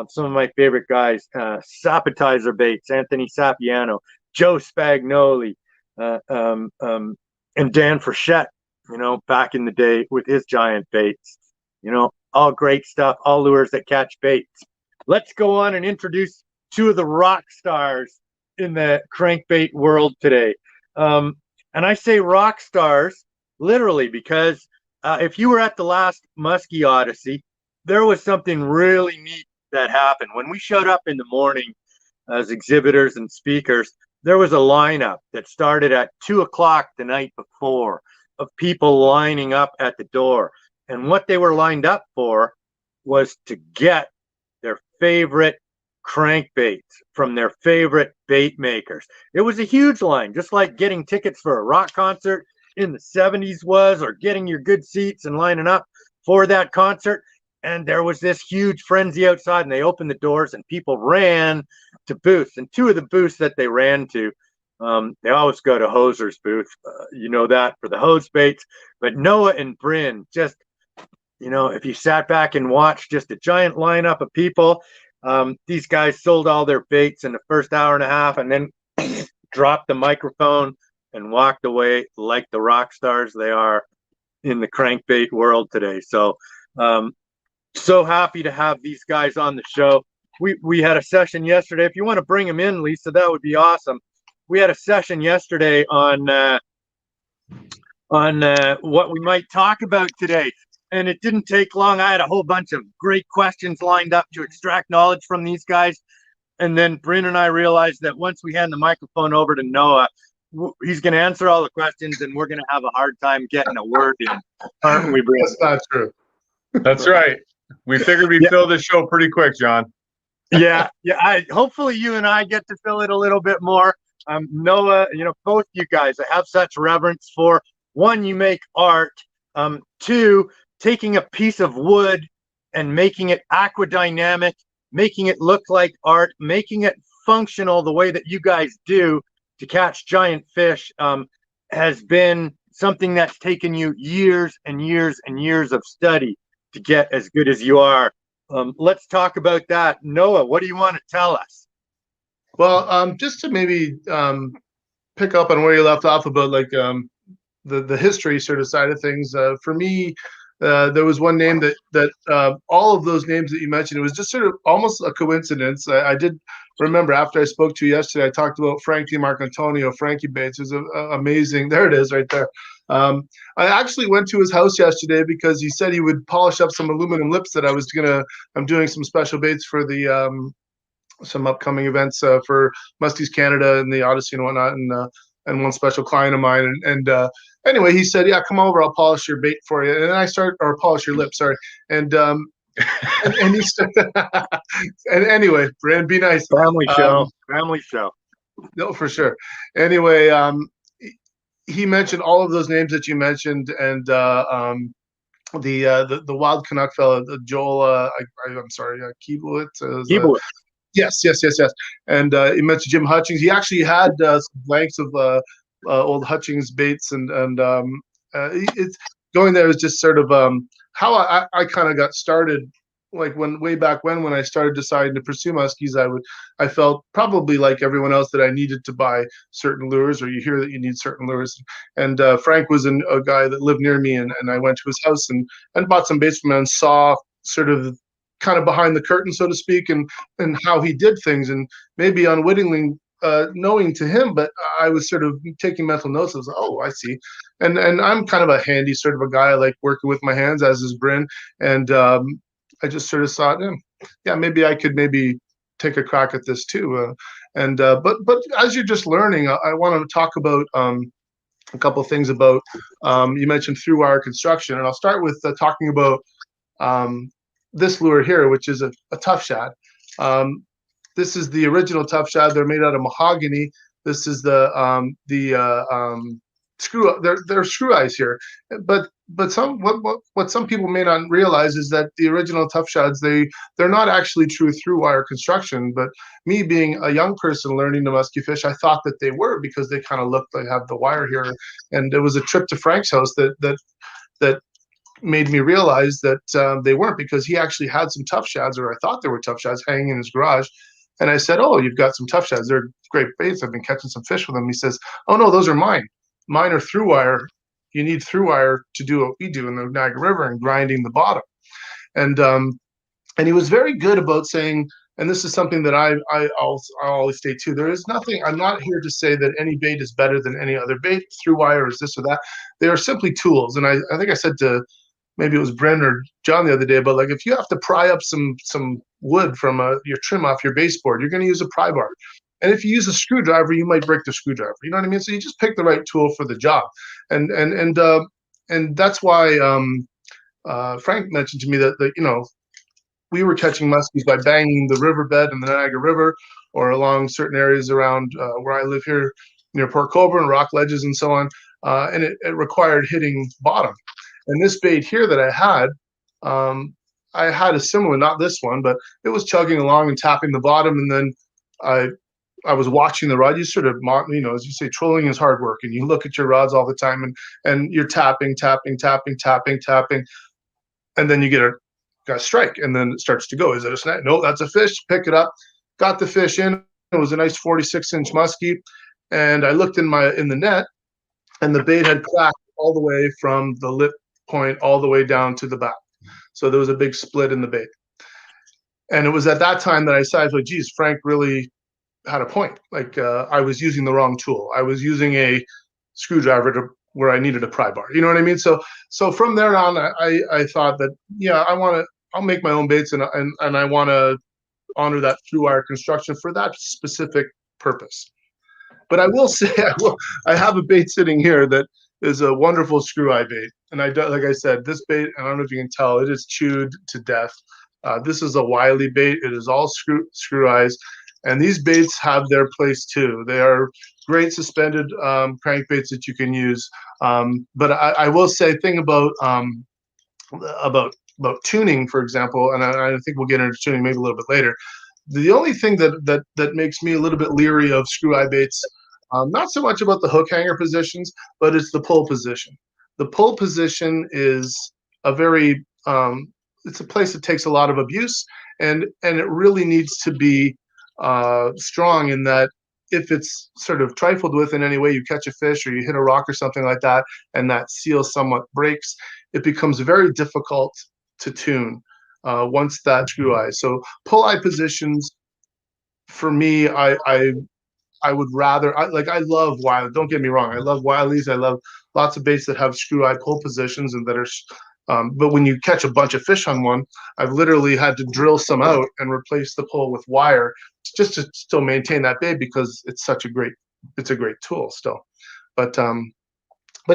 Speaker 1: some of my favorite guys, Sapetizer Baits, Anthony Sapiano, Joe Spagnoli, and Dan Frechette, you know, back in the day with his giant baits. You know, all great stuff, all lures that catch baits. Let's go on and introduce two of the rock stars in the crankbait world today. And I say rock stars literally because if you were at the last Muskie Odyssey, there was something really neat that happened. When we showed up in the morning as exhibitors and speakers, there was a lineup that started at 2 o'clock the night before of people lining up at the door. And what they were lined up for was to get their favorite crankbaits from their favorite bait makers. It was a huge line, just like getting tickets for a rock concert in the 70s was, or getting your good seats and lining up for that concert. And there was this huge frenzy outside, and they opened the doors and people ran to booths. And two of the booths that they ran to, they always go to Hoser's booth, you know that, for the hose baits. But Noah and Bryn, just, you know, if you sat back and watched, just a giant lineup of people. These guys sold all their baits in the first hour and a half and then dropped the microphone and walked away like the rock stars they are in the crankbait world today. So, so happy to have these guys on the show. We had a session yesterday. If you want to bring them in, Lisa, that would be awesome. We had a session yesterday on what we might talk about today. And it didn't take long. I had a whole bunch of great questions lined up to extract knowledge from these guys. And then Bryn and I realized that once we hand the microphone over to Noah, he's going to answer all the questions and we're going to have a hard time getting a word in. Aren't we, Bryn?
Speaker 5: That's not true. That's right. We figured we'd fill this show pretty quick, John.
Speaker 1: Yeah. Hopefully you and I get to fill it a little bit more. Noah, both you guys, I have such reverence for. One, you make art. Two, taking a piece of wood and making it aquadynamic, making it look like art, making it functional the way that you guys do to catch giant fish has been something that's taken you years and years and years of study to get as good as you are. Let's talk about that. Noah, what do you want to tell us?
Speaker 5: Well, just to maybe pick up on where you left off about like the history sort of side of things. For me, there was one name that all of those names that you mentioned, it was just sort of almost a coincidence. I did remember after I spoke to you yesterday, I talked about Frankie Marcantonio, Frankie Baits. It was amazing. There it is right there. I actually went to his house yesterday because he said he would polish up some aluminum lips that I'm doing some special baits for the some upcoming events for Muskie's Canada and the Odyssey and whatnot, and one special client of mine. And anyway, he said, "Yeah, come over. I'll polish your bait for you." And then or polish your lips, sorry. And he said, and anyway, Bryn, be nice.
Speaker 1: Family show.
Speaker 5: No, for sure. Anyway, he mentioned all of those names that you mentioned, and the wild Canuck fella, Joel. I'm sorry, Keebowitz. Yes. And he mentioned Jim Hutchings. He actually had some blanks of old Hutchings baits, and it's going there is just sort of how I kind of got started. Like way back when I started deciding to pursue muskies, I felt probably like everyone else that I needed to buy certain lures, or you hear that you need certain lures. And Frank was a guy that lived near me, and I went to his house and bought some baits from him and saw sort of kind of behind the curtain, so to speak, and how he did things, and maybe unwittingly knowing to him, but I was sort of taking mental notes. I was like, oh, I see. And I'm kind of a handy sort of a guy. I like working with my hands, as is Bryn. And I just sort of thought, yeah, maybe I could take a crack at this too. But as you're just learning, I want to talk about a couple of things about, you mentioned through wire construction, and I'll start with talking about this lure here, which is a tough shad. This is the original tough shad. They're made out of mahogany. This is the screw. They're screw eyes here, but what some people may not realize is that the original tough shads, they're not actually true through wire construction. But me being a young person learning to musky fish, I thought that they were, because they kind of looked like have the wire here. And there was a trip to Frank's house that made me realize that they weren't, because he actually had some tough shads, or I thought they were tough shads, hanging in his garage. And I said, "Oh, you've got some tough shads. They're great baits. I've been catching some fish with them." He says, "Oh no, those are mine. Mine are through wire. You need through wire to do what we do in the Niagara River and grinding the bottom." And he was very good about saying, and this is something that I always state too, there is nothing, I'm not here to say that any bait is better than any other bait, through wire is this or that. They are simply tools. And I think I said to, maybe it was Bryn or John the other day, but like, if you have to pry up some wood from your trim off your baseboard, you're going to use a pry bar. And if you use a screwdriver, you might break the screwdriver. You know what I mean? So you just pick the right tool for the job. And that's why Frank mentioned to me that we were catching muskies by banging the riverbed in the Niagara River, or along certain areas around where I live here near Port Colborne, rock ledges and so on. And it required hitting bottom. And this bait here that I had a similar, not this one, but it was chugging along and tapping the bottom. And then I was watching the rod. You sort of, as you say, trolling is hard work, and you look at your rods all the time, and you're tapping, and then you get got a strike, and then it starts to go. Is it a snag? No, that's a fish. Pick it up. Got the fish in. It was a nice 46-inch muskie, and I looked in the net, and the bait had cracked all the way from the lip point all the way down to the back. So there was a big split in the bait. And it was at that time that I decided, like, geez, Frank really had a point. Like, I was using the wrong tool. I was using a screwdriver where I needed a pry bar. You know what I mean? So from there on, I thought that, yeah, I'll make my own baits, and I want to honor that through wire construction for that specific purpose. But I will say, I have a bait sitting here that is a wonderful screw eye bait. And like I said, this bait, I don't know if you can tell, it is chewed to death. This is a wily bait. It is all screw eyes. And these baits have their place too. They are great suspended crankbaits that you can use. But I will say a thing about tuning, for example, and I think we'll get into tuning maybe a little bit later. The only thing that makes me a little bit leery of screw eye baits, not so much about the hook hanger positions, but it's the pull position. The pull position is a very it's a place that takes a lot of abuse, and it really needs to be strong in that if it's sort of trifled with in any way, you catch a fish or you hit a rock or something like that, and that seal somewhat breaks, it becomes very difficult to tune once that screw eye. So pull eye positions, for me, I would rather, I love Wiley. Don't get me wrong. I love Wileys. I love lots of baits that have screw eye pull positions and that are, but when you catch a bunch of fish on one, I've literally had to drill some out and replace the pull with wire just to still maintain that bait, because it's a great tool still. But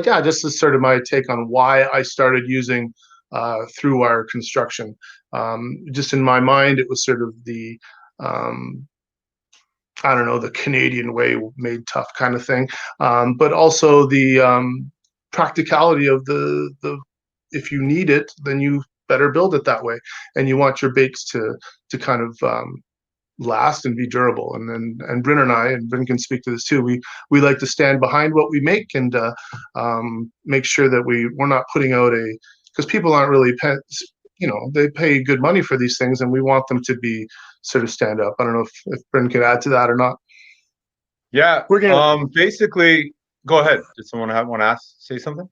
Speaker 5: yeah, this is sort of my take on why I started using through wire construction. Just in my mind, it was sort of the, I don't know, the Canadian way made tough kind of thing. But also the practicality of the if you need it, then you better build it that way. And you want your baits to kind of last and be durable. And Bryn and I, and Bryn can speak to this too, we like to stand behind what we make and make sure that we're not putting out because people aren't really they pay good money for these things, and we want them to be sort of stand up. I don't know if Bryn could add to that or not.
Speaker 6: Yeah,
Speaker 1: We're gonna
Speaker 6: basically go ahead. Did someone want to say something?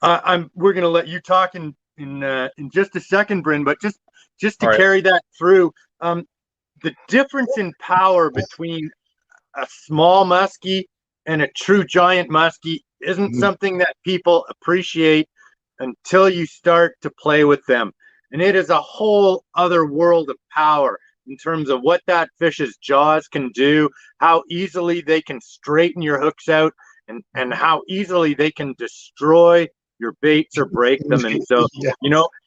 Speaker 1: we're gonna let you talk in just a second, Bryn, but just to
Speaker 6: All right.
Speaker 1: carry that through, the difference in power between a small muskie and a true giant muskie isn't something that people appreciate until you start to play with them. And it is a whole other world of power in terms of what that fish's jaws can do, how easily they can straighten your hooks out, and how easily they can destroy your baits or break them. And so,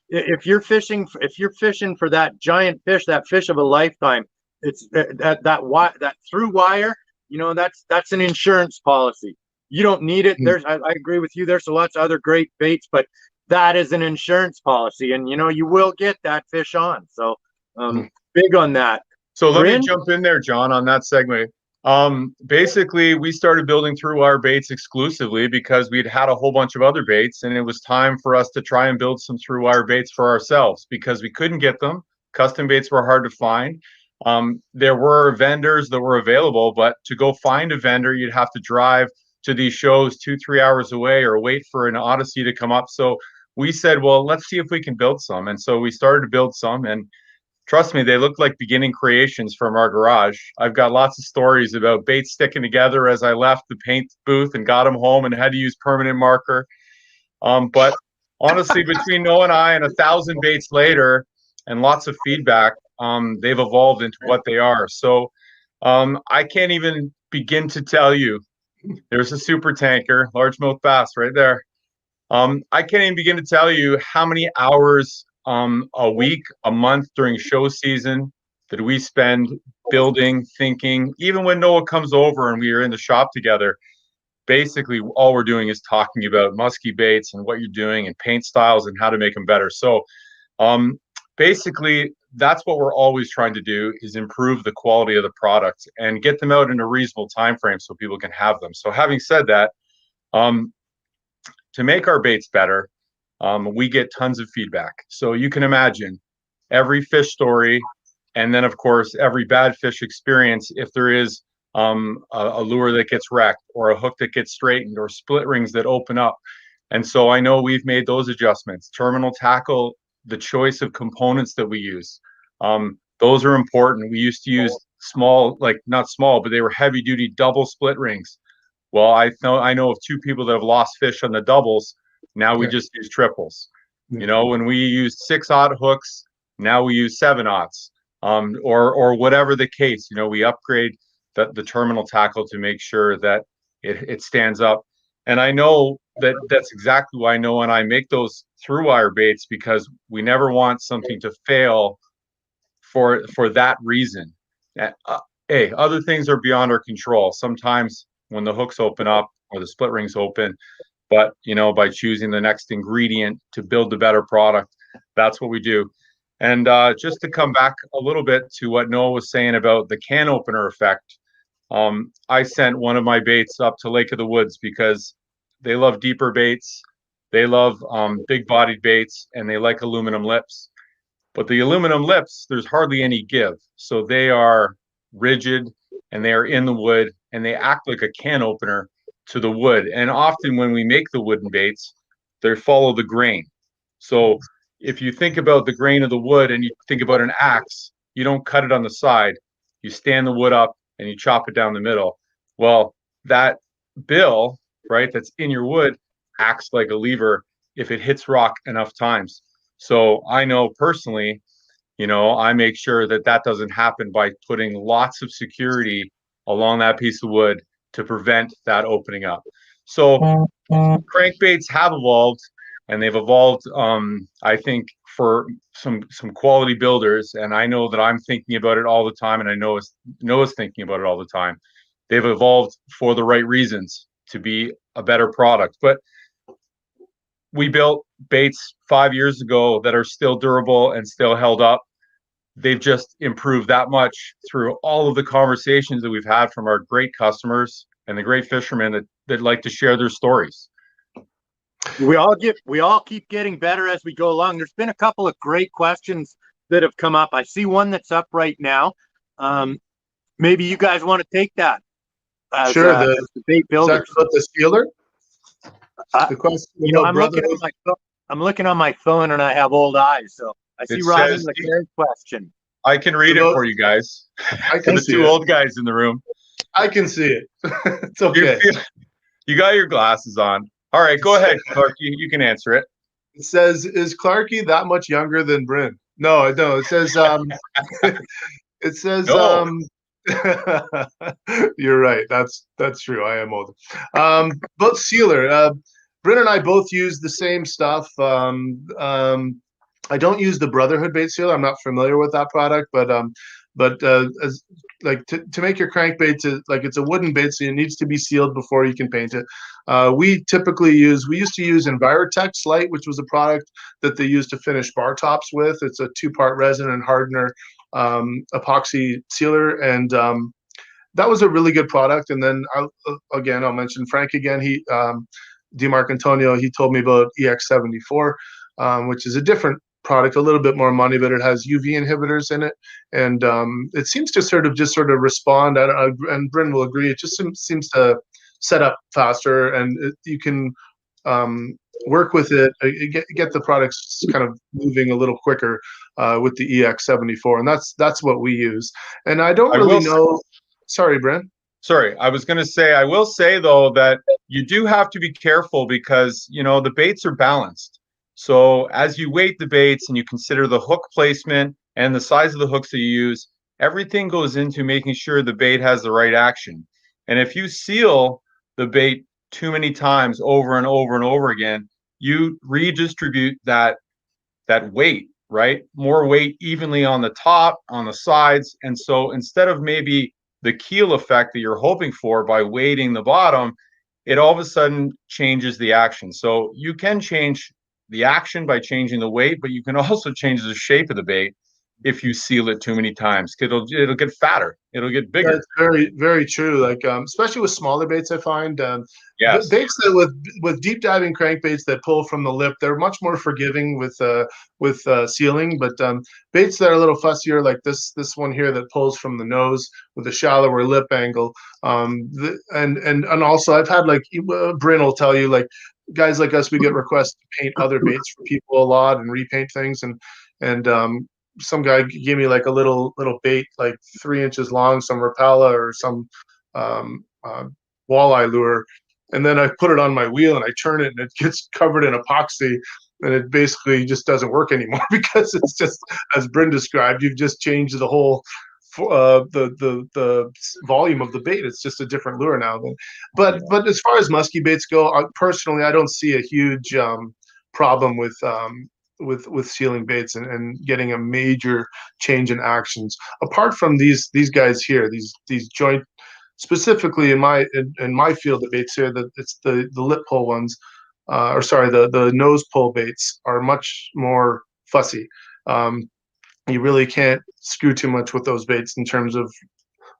Speaker 1: if you're fishing for that giant fish, that fish of a lifetime, it's that through wire, that's an insurance policy. You don't need it. I agree with you. There's lots of other great baits, but that is an insurance policy, and you will get that fish on. So big on that.
Speaker 6: So let
Speaker 1: Bryn?
Speaker 6: me jump in there, John, on that segment. Basically, we started building through our baits exclusively because we'd had a whole bunch of other baits, and it was time for us to try and build some through wire baits for ourselves because we couldn't get them. Custom baits were hard to find. There were vendors that were available, but to go find a vendor, you'd have to drive to these shows 2-3 hours away or wait for an Odyssey to come up. So we said, well, let's see if we can build some. And so we started to build some, and trust me, they look like beginning creations from our garage. I've got lots of stories about baits sticking together as I left the paint booth and got them home and had to use permanent marker. But honestly, between Noah and I and 1,000 baits later and lots of feedback, they've evolved into what they are. So I can't even begin to tell you. There's a super tanker, largemouth bass right there. I can't even begin to tell you how many hours a week, a month during show season that we spend building, thinking. Even when Noah comes over and we are in the shop together, basically all we're doing is talking about musky baits and what you're doing and paint styles and how to make them better. So basically that's what we're always trying to do, is improve the quality of the product and get them out in a reasonable time frame so people can have them. So having said that, to make our baits better, we get tons of feedback. So you can imagine every fish story, and then of course every bad fish experience if there is a lure that gets wrecked or a hook that gets straightened or split rings that open up. And so I know we've made those adjustments. Terminal tackle, the choice of components that we use, those are important. We used to use small, like not small, but they were heavy duty double split rings. Well, I know of 2 people that have lost fish on the doubles. Now we just use triples. You know, when we used 6/0 hooks, now we use 7/0s, or whatever the case. You know, we upgrade the terminal tackle to make sure that it stands up. And I know that that's exactly why I know when I make those through wire baits, because we never want something to fail for that reason. Hey, other things are beyond our control. Sometimes when the hooks open up or the split rings open, but you know, by choosing the next ingredient to build the better product, that's what we do. And just to come back a little bit to what Noah was saying about the can opener effect, I sent one of my baits up to Lake of the Woods because they love deeper baits, they love big bodied baits, and they like aluminum lips. But the aluminum lips, there's hardly any give. So they are rigid and they are in the wood and they act like a can opener to the wood. And often when we make the wooden baits, they follow the grain. So if you think about the grain of the wood and you think about an axe, you don't cut it on the side. You stand the wood up and you chop it down the middle. Well, that bill, right, that's in your wood acts like a lever if it hits rock enough times. So I know personally, you know, I make sure that that doesn't happen by putting lots of security along that piece of wood to prevent that opening up. So crankbaits have evolved, and they've evolved, I think, for some quality builders. And I know that I'm thinking about it all the time, and I know Noah's thinking about it all the time. They've evolved for the right reasons to be a better product. But we built baits 5 years ago that are still durable and still held up. They've just improved that much through all of the conversations that we've had from our great customers and the great fishermen that like to share their stories.
Speaker 1: We all keep getting better as we go along. There's been a couple of great questions that have come up. I see one that's up right now. Maybe you guys want to take that.
Speaker 5: Sure.
Speaker 1: As the bait builders.
Speaker 5: Is that about the sealer? The question,
Speaker 1: you know, I'm looking on my phone and I have old eyes, so I see Robin LeClaire's question.
Speaker 6: I can read it for you guys.
Speaker 5: I can see
Speaker 6: 2 old guys in the room.
Speaker 5: I can see it. It's okay.
Speaker 6: You got your glasses on. All right, go ahead, Clarke. You can answer it.
Speaker 5: It says, "Is Clarkey that much younger than Bryn?" No. It says, it says,
Speaker 6: No.
Speaker 5: You're right. That's true. I am older. But sealer, Bryn and I both use the same stuff. I don't use the Brotherhood bait sealer. I'm not familiar with that product, but as like to make your crankbait, it's a wooden bait, so it needs to be sealed before you can paint it. We used to use Envirotex Light, which was a product that they used to finish bar tops with. It's a 2-part resin and hardener epoxy sealer, and that was a really good product. And then I'll mention Frank again. He DeMarc Antonio, he told me about EX74, which is a different product, a little bit more money, but it has UV inhibitors in it, and it seems to sort of respond. And Bryn will agree. It just seems to set up faster, and you can work with it, get the products kind of moving a little quicker with the EX74, and that's what we use. And I don't really know. Sorry, Bryn.
Speaker 6: Sorry, I was going to say, I will say though that you do have to be careful because, you know, the baits are balanced. So as you weight the baits and you consider the hook placement and the size of the hooks that you use, everything goes into making sure the bait has the right action. And if you seal the bait too many times over and over and over again, you redistribute that weight, right? More weight evenly on the top, on the sides. And so instead of maybe the keel effect that you're hoping for by weighting the bottom, it all of a sudden changes the action. So you can change the action by changing the weight, but you can also change the shape of the bait if you seal it too many times. It'll get fatter. It'll get bigger.
Speaker 5: That's very, very true. Like, especially with smaller baits, I find
Speaker 6: Yes.
Speaker 5: baits that with deep diving crankbaits that pull from the lip, they're much more forgiving with sealing. But baits that are a little fussier, like this one here that pulls from the nose with a shallower lip angle, and also I've had, like, Bryn will tell you, like, guys like us, we get requests to paint other baits for people a lot and repaint things, and some guy gave me like a little bait, like 3 inches long, some Rapala or some walleye lure, and then I put it on my wheel and I turn it and it gets covered in epoxy, and it basically just doesn't work anymore because it's just, as Bryn described, you've just changed the whole the volume of the bait. It's just a different lure now. But as far as musky baits go, personally, I don't see a huge problem with sealing baits and getting a major change in actions. Apart from these guys here, these joint, specifically in my field of baits here, that it's the lip pull ones, or sorry, the nose pull baits are much more fussy. You really can't screw too much with those baits in terms of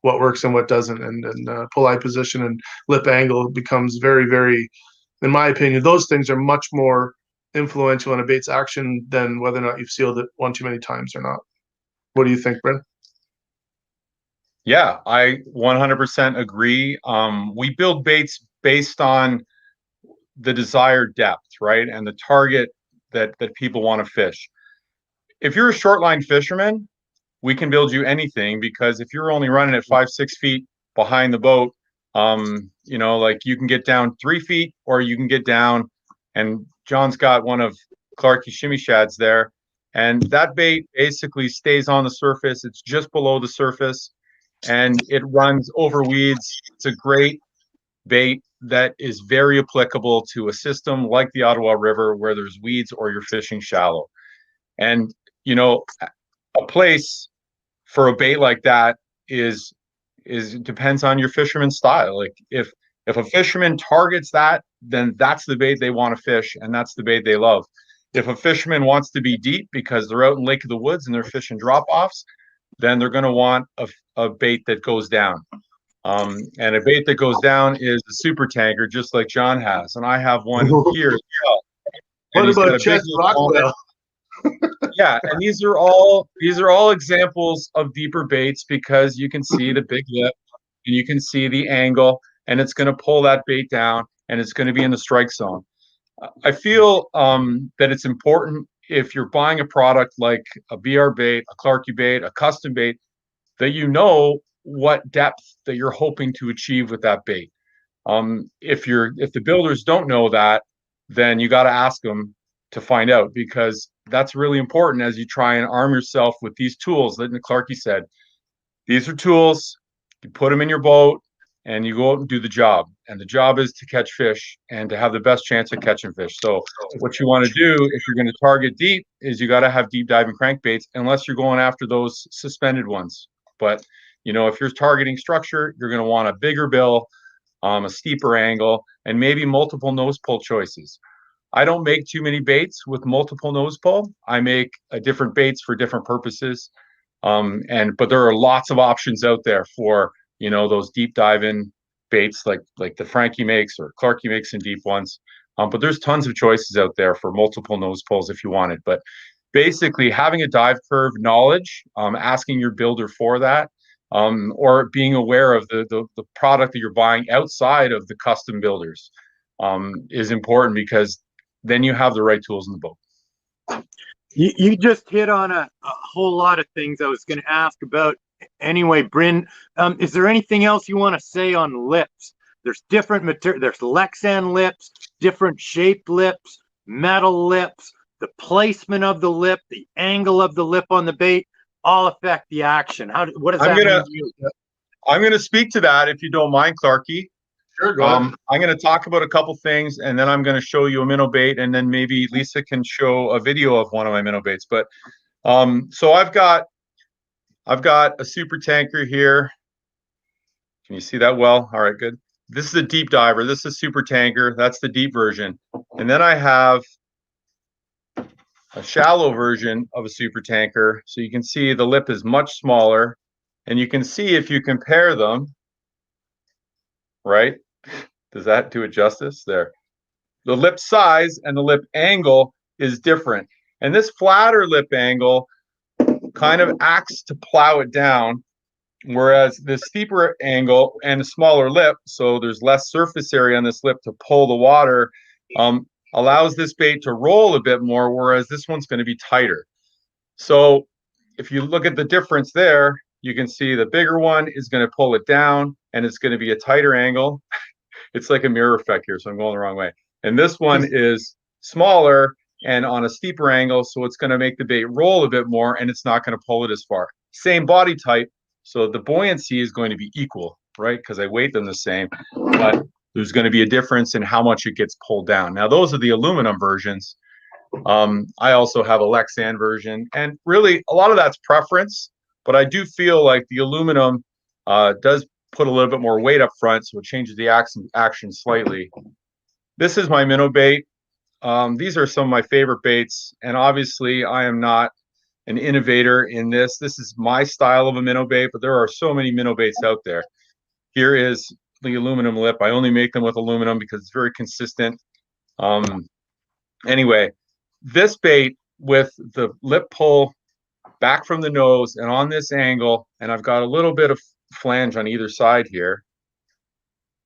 Speaker 5: what works and what doesn't, and pull eye position and lip angle becomes very, very, in my opinion, those things are much more influential in a bait's action than whether or not you've sealed it one too many times or not. What do you think, Bryn?
Speaker 6: Yeah, I 100% agree. We build baits based on the desired depth, right? And the target that people want to fish. If you're a short line fisherman, we can build you anything, because if you're only running at 5-6 feet behind the boat, like, you can get down 3 feet, or you can get down, and John's got one of Clarkey shimmy shads there, and that bait basically stays on the surface. It's just below the surface, and it runs over weeds. It's a great bait that is very applicable to a system like the Ottawa River where there's weeds or you're fishing shallow. And, a place for a bait like that is depends on your fisherman's style. Like, if a fisherman targets that, then that's the bait they want to fish, and that's the bait they love. If a fisherman wants to be deep because they're out in Lake of the Woods and they're fishing drop-offs, then they're going to want a bait that goes down. And a bait that goes down is a super tanker, just like John has, and I have one here as well.
Speaker 5: What about Chest Rockwell?
Speaker 6: Yeah, and these are all examples of deeper baits, because you can see the big lip and you can see the angle, and it's going to pull that bait down, and it's going to be in the strike zone. I feel that it's important, if you're buying a product like a BR bait, a Clarkey bait, a custom bait, that you know what depth that you're hoping to achieve with that bait. If the builders don't know that, then you got to ask them to find out, because that's really important as you try and arm yourself with these tools that Clarkey said. These are tools, you put them in your boat, and you go out and do the job. And the job is to catch fish and to have the best chance of catching fish. So what you want to do, if you're going to target deep, is you got to have deep diving crankbaits, unless you're going after those suspended ones. But, if you're targeting structure, you're going to want a bigger bill, a steeper angle, and maybe multiple nose pull choices. I don't make too many baits with multiple nose pull. I make different baits for different purposes. But there are lots of options out there for, those deep diving baits like the Frankie makes or Clarkey makes in deep ones. But there's tons of choices out there for multiple nose pulls if you want it. But basically, having a dive curve knowledge, asking your builder for that, or being aware of the product that you're buying outside of the custom builders, is important, because then you have the right tools in the boat.
Speaker 1: You just hit on a whole lot of things I was going to ask about. Anyway, Bryn, is there anything else you want to say on lips? There's different material. There's Lexan lips, different shaped lips, metal lips. The placement of the lip, the angle of the lip on the bait, all affect the action. What does that mean to you?
Speaker 6: I'm going to speak to that, if you don't mind, Clarkey.
Speaker 5: Sure, go ahead.
Speaker 6: I'm going to talk about a couple things, and then I'm going to show you a minnow bait, and then maybe Lisa can show a video of one of my minnow baits. But so I've got a super tanker here. Can you see that well? All right, good. This is a deep diver. This is super tanker. That's the deep version. And then I have a shallow version of a super tanker. So you can see the lip is much smaller, and you can see if you compare them, right? Does that do it justice? There. The lip size and the lip angle is different. And this flatter lip angle kind of acts to plow it down, whereas this steeper angle and a smaller lip, so there's less surface area on this lip to pull the water, allows this bait to roll a bit more, whereas this one's going to be tighter. So if you look at the difference there, you can see the bigger one is going to pull it down, and it's going to be a tighter angle. It's like a mirror effect here, so I'm going the wrong way. And this one is smaller and on a steeper angle, so it's going to make the bait roll a bit more, and it's not going to pull it as far. Same body type, so the buoyancy is going to be equal, right? Because I weight them the same, but there's going to be a difference in how much it gets pulled down. Now, those are the aluminum versions. I also have a Lexan version, and really a lot of that's preference, but I do feel like the aluminum does put a little bit more weight up front, so it changes the action slightly. This is my minnow bait. These are some of my favorite baits, and obviously I am not an innovator in this. This is my style of a minnow bait, but there are so many minnow baits out there. Here is the aluminum lip. I only make them with aluminum because it's very consistent. Anyway, this bait with the lip pull back from the nose and on this angle, and I've got a little bit of flange on either side here.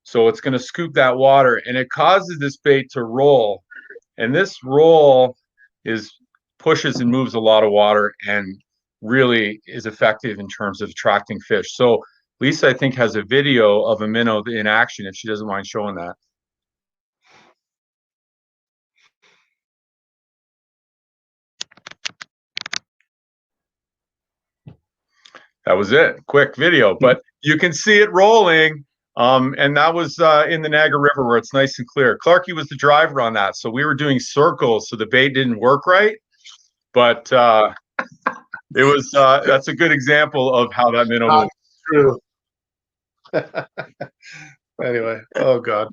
Speaker 6: So it's going to scoop that water, and it causes this bait to roll. And this roll pushes and moves a lot of water and really is effective in terms of attracting fish. So Lisa, I think, has a video of a minnow in action, if she doesn't mind showing that. That was it. Quick video, but you can see it rolling. And that was in the Niagara River where it's nice and clear. Clarkey was the driver on that. So we were doing circles, so the bait didn't work right. But it was that's a good example of how that minnow moves.
Speaker 5: True. Anyway, oh God.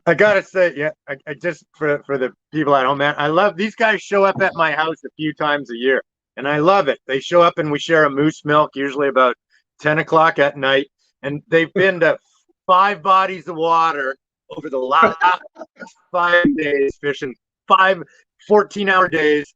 Speaker 1: I gotta say, yeah, I just for the people at home, man, I love these guys. Show up at my house a few times a year, and I love it. They show up and we share a moose milk, usually about 10 o'clock at night, and they've been to 5 bodies of water over the last 5 days, fishing 5 14-hour days.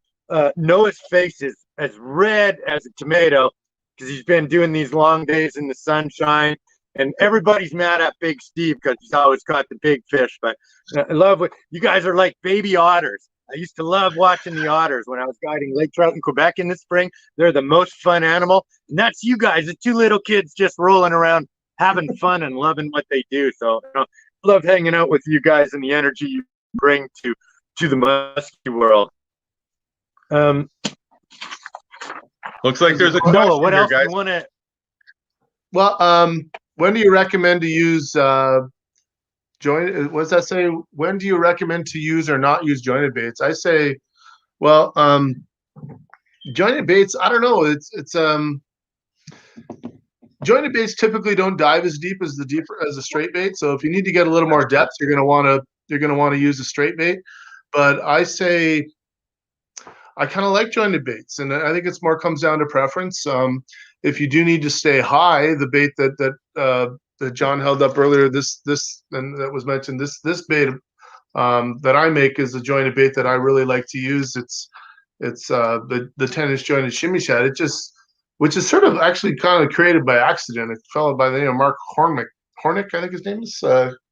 Speaker 1: Noah's face is as red as a tomato because he's been doing these long days in the sunshine. And everybody's mad at Big Steve because he's always caught the big fish. But I love what you guys are like baby otters. I used to love watching the otters when I was guiding lake trout in Quebec in the spring. They're the most fun animal. And that's you guys, the 2 little kids just rolling around, having fun and loving what they do. So I love hanging out with you guys and the energy you bring to the musky world.
Speaker 6: Looks like there's a question
Speaker 1: Noah, what
Speaker 6: here,
Speaker 1: else
Speaker 6: guys.
Speaker 1: do you want to?
Speaker 5: Well, when do you recommend to use joint? What does that say? When do you recommend to use or not use jointed baits? I say, well, jointed baits. I don't know. It's jointed baits typically don't dive as deep as a straight bait. So if you need to get a little more depth, you're gonna want to use a straight bait. But I say I kind of like jointed baits, and I think it's more comes down to preference. If you do need to stay high, the bait that John held up earlier, this and that was mentioned, this bait that I make is a jointed bait that I really like to use. It's the 10-inch jointed shimmy shad. Which is sort of actually kind of created by accident. A fellow by the name of Mark Hornick, I think his name is.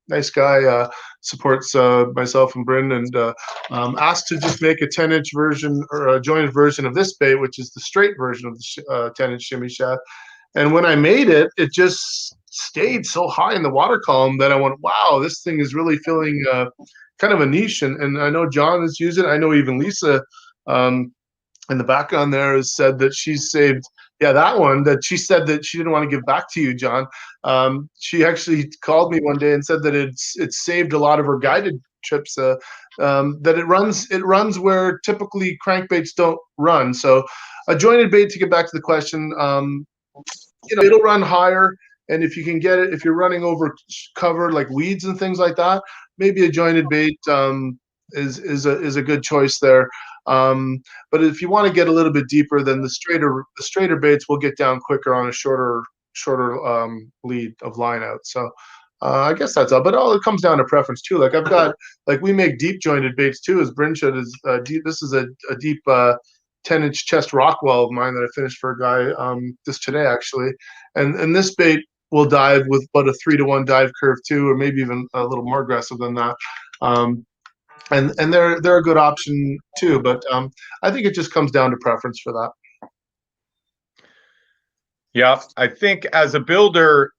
Speaker 5: Nice guy, supports myself and Bryn, and asked to just make a 10-inch version or a jointed version of this bait, which is the straight version of the 10-inch shimmy shad. And when I made it, it just stayed so high in the water column that I went, wow, this thing is really filling kind of a niche. And I know John has used it. I know even Lisa in the background there has said that she's saved. Yeah, that one that she said that she didn't want to give back to you, John. She actually called me one day and said that it's saved a lot of her guided trips. That it runs where typically crankbaits don't run. So a jointed bait, to get back to the question, it'll run higher. And if you can get it, if you're running over cover like weeds and things like that, maybe a jointed bait is a good choice there. But if you want to get a little bit deeper, then the straighter baits will get down quicker on a shorter lead of line out. So I guess that's all. But it comes down to preference too. Like I've got we make deep jointed baits too, as Bryn showed. Deep. This is a deep 10-inch chest Rockwell of mine that I finished for a guy just today actually, and this bait will dive with about a 3-to-1 dive curve too, or maybe even a little more aggressive than that. And they're a good option too, but I think it just comes down to preference for that.
Speaker 6: Yeah, I think as a builder,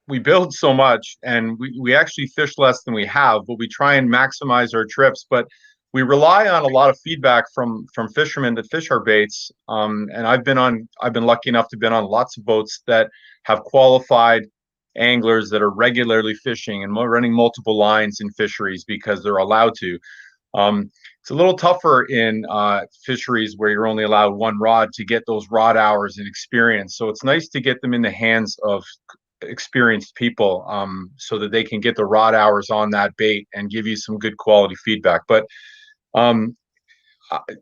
Speaker 6: we build so much, and we actually fish less than we have, but we try and maximize our trips. But we rely on a lot of feedback from fishermen that fish our baits. And I've been lucky enough to been on lots of boats that have qualified anglers that are regularly fishing and running multiple lines in fisheries because they're allowed to. It's a little tougher in fisheries where you're only allowed one rod to get those rod hours and experience. So it's nice to get them in the hands of experienced people so that they can get the rod hours on that bait and give you some good quality feedback. But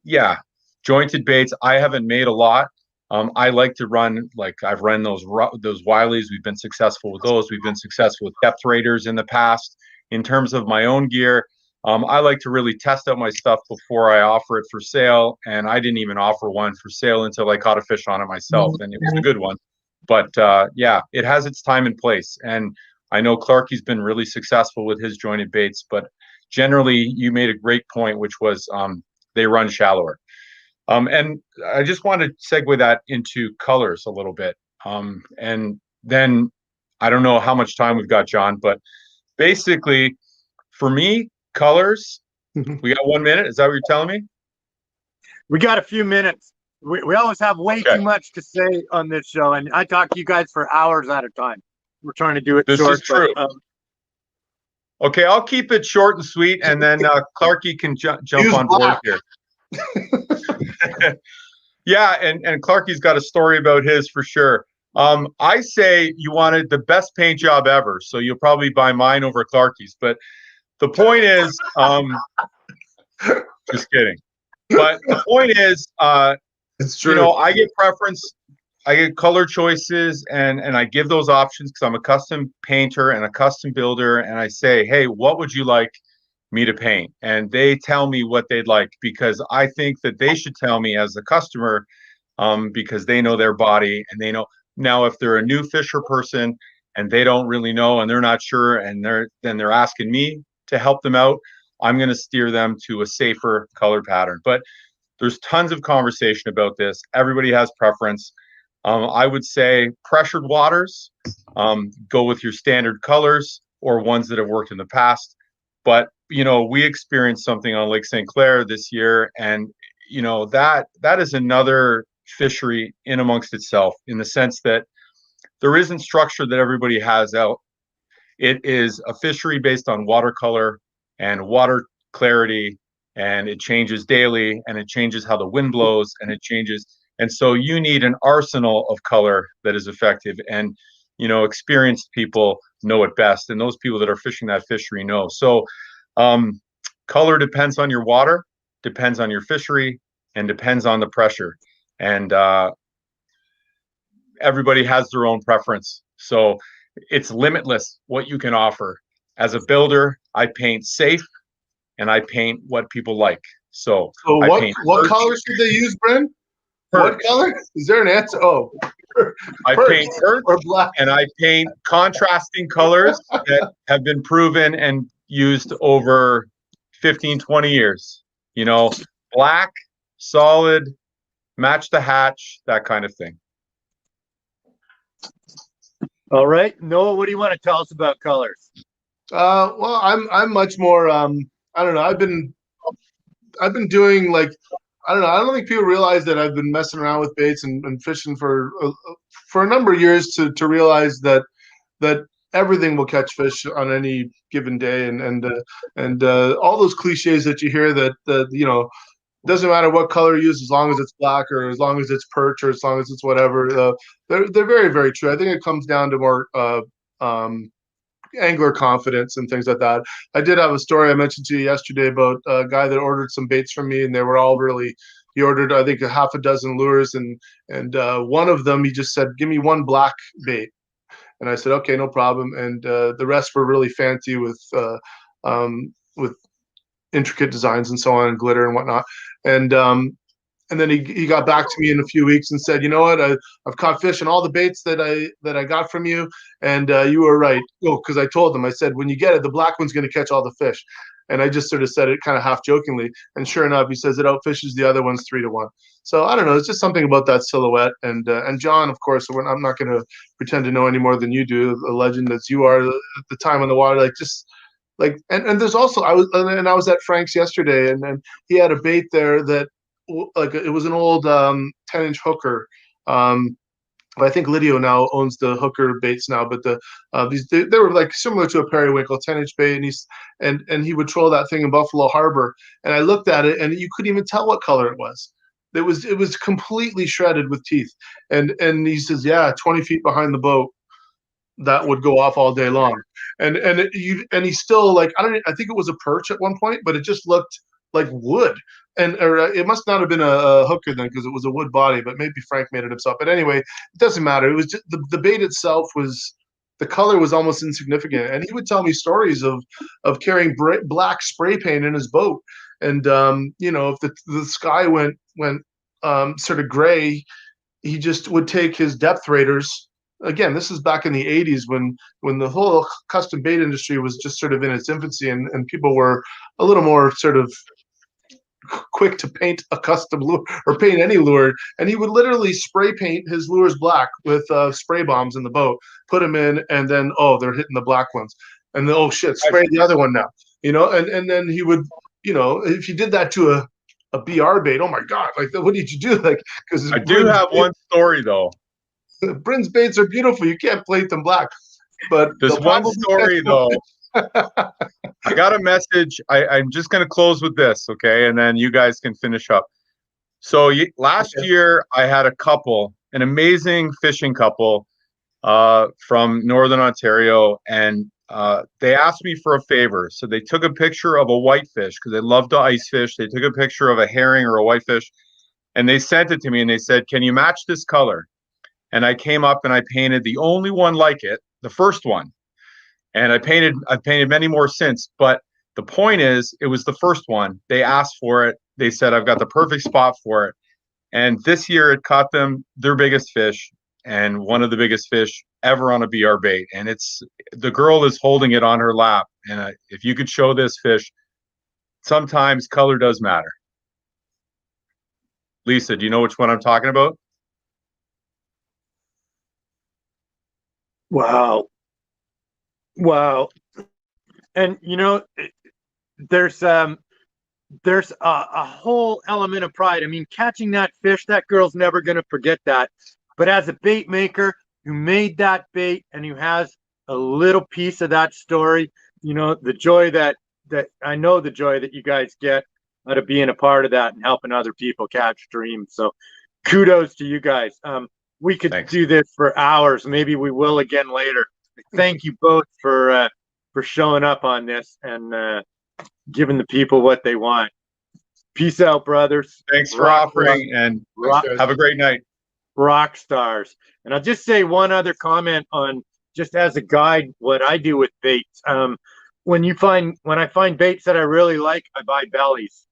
Speaker 6: yeah, jointed baits, I haven't made a lot. I like to run, I've run those Wileys. We've been successful with those. We've been successful with depth raiders in the past. In terms of my own gear, I like to really test out my stuff before I offer it for sale. And I didn't even offer one for sale until I caught a fish on it myself, and it was a good one. But yeah, it has its time and place. And I know Clarkey's been really successful with his jointed baits, but generally you made a great point, which was they run shallower. And I just want to segue that into colors a little bit. And then I don't know how much time we've got, John, but basically for me, colors, we got 1 minute. Is that what you're telling me?
Speaker 1: We got a few minutes. We always have way too much to say on this show, and I talk to you guys for hours at a time. We're trying to do it short.
Speaker 6: This is true. Okay, I'll keep it short and sweet, and then Clarkey can jump on board here. Yeah, and Clarkey's got a story about his for sure. I say you wanted the best paint job ever, so you'll probably buy mine over Clarkey's. But the point is, just kidding. But the point is,
Speaker 5: it's true.
Speaker 6: I get preference. I get color choices, and I give those options because I'm a custom painter and a custom builder. And I say, hey, what would you like me to paint? And they tell me what they'd like, because I think that they should tell me as a customer, because they know their body and they know. Now, if they're a new fisher person and they don't really know and they're not sure, and they're asking me to help them out, I'm going to steer them to a safer color pattern. But there's tons of conversation about this. Everybody has preference. I would say pressured waters, go with your standard colors or ones that have worked in the past. But, we experienced something on Lake St. Clair this year, and, that is another fishery in amongst itself, in the sense that there isn't structure that everybody has out. It is a fishery based on watercolor and water clarity, and it changes daily, and it changes how the wind blows, and it changes. And so you need an arsenal of color that is effective. And, experienced people know it best. And those people that are fishing that fishery know. So color depends on your water, depends on your fishery, and depends on the pressure. And everybody has their own preference. So it's limitless what you can offer. As a builder, I paint safe, and I paint what people like. So
Speaker 5: what colors should they use, Bryn? What color? Is there an answer? Oh,
Speaker 6: I paint earth or black, and I paint contrasting colors that have been proven and used over 15, 20 years. Black, solid, match the hatch, that kind of thing.
Speaker 1: All right, Noah, what do you want to tell us about colors?
Speaker 5: Well, I'm much more. I don't know. I've been doing I don't know. I don't think people realize that I've been messing around with baits and fishing for a number of years to realize that everything will catch fish on any given day, and all those cliches that you hear that doesn't matter what color you use as long as it's black or as long as it's perch or as long as it's whatever. They're very, very true. I think it comes down to more angler confidence and things like that. I did have a story I mentioned to you yesterday about a guy that ordered some baits from me, and they were all really. He ordered, I think, a half a dozen lures, and one of them he just said, "Give me one black bait," and I said, "Okay, no problem." And the rest were really fancy with intricate designs and so on, and glitter and whatnot. And then he got back to me in a few weeks and said, "You know what? I've caught fish in all the baits that I got from you, and you were right." Oh, because I told him, I said, "When you get it, the black one's going to catch all the fish." And I just sort of said it kind of half jokingly. And sure enough, he says it outfishes the other ones 3-1. So I don't know. It's just something about that silhouette. And John, of course, I'm not going to pretend to know any more than you do, a legend as you are at the time on the water. Like just like and there's also I was at Frank's yesterday, and he had a bait there that. Like it was an old 10-inch hooker. I think Lydio now owns the hooker baits now, but they were like similar to a periwinkle 10-inch bait, and he would troll that thing in Buffalo Harbor. And I looked at it, and you couldn't even tell what color it was. It was completely shredded with teeth. And he says, "Yeah, 20 feet behind the boat, that would go off all day long." And he still like I think it was a perch at one point, but it just looked like wood. Or it must not have been a hooker then because it was a wood body, but maybe Frank made it himself. But anyway, it doesn't matter. It was just the bait itself the color was almost insignificant. And he would tell me stories of carrying black spray paint in his boat. And, if the sky went sort of gray, he just would take his depth raters. Again, this is back in the 80s when the whole custom bait industry was just sort of in its infancy and people were a little more sort of quick to paint a custom lure or paint any lure, and he would literally spray paint his lures black with spray bombs in the boat, put them in, and then they're hitting the black ones, and then shit, spray the other one now, and then he would, if you did that to a BR bait, oh my god, like what did you do? Like because
Speaker 6: I do have one story though.
Speaker 5: Bryn's baits are beautiful. You can't plate them black, but
Speaker 6: there's one story though. I got a message. I'm just going to close with this, okay? And then you guys can finish up. So last year, I had a couple, an amazing fishing couple from Northern Ontario, and they asked me for a favor. So they took a picture of a whitefish because they love to ice fish. They took a picture of a herring or a whitefish, and they sent it to me, and they said, "Can you match this color?" And I came up and I painted the only one like it, the first one. And I've painted many more since, but the point is, it was the first one. They asked for it. They said, "I've got the perfect spot for it." And this year it caught them their biggest fish and one of the biggest fish ever on a BR bait. And the girl is holding it on her lap. And if you could show this fish, sometimes color does matter. Lisa, do you know which one I'm talking about?
Speaker 1: Wow. And there's a whole element of pride. I mean, catching that fish, that girl's never going to forget that. But as a bait maker who made that bait and who has a little piece of that story, the joy that I know the joy that you guys get out of being a part of that and helping other people catch dreams. So kudos to you guys. We could do this for hours. Maybe we will again later. Thank you both for showing up on this and giving the people what they want. Peace out, brothers.
Speaker 6: Thanks for offering, and have a great night.
Speaker 1: Rock stars. And I'll just say one other comment on just as a guide what I do with baits. When I find baits that I really like, I buy bellies.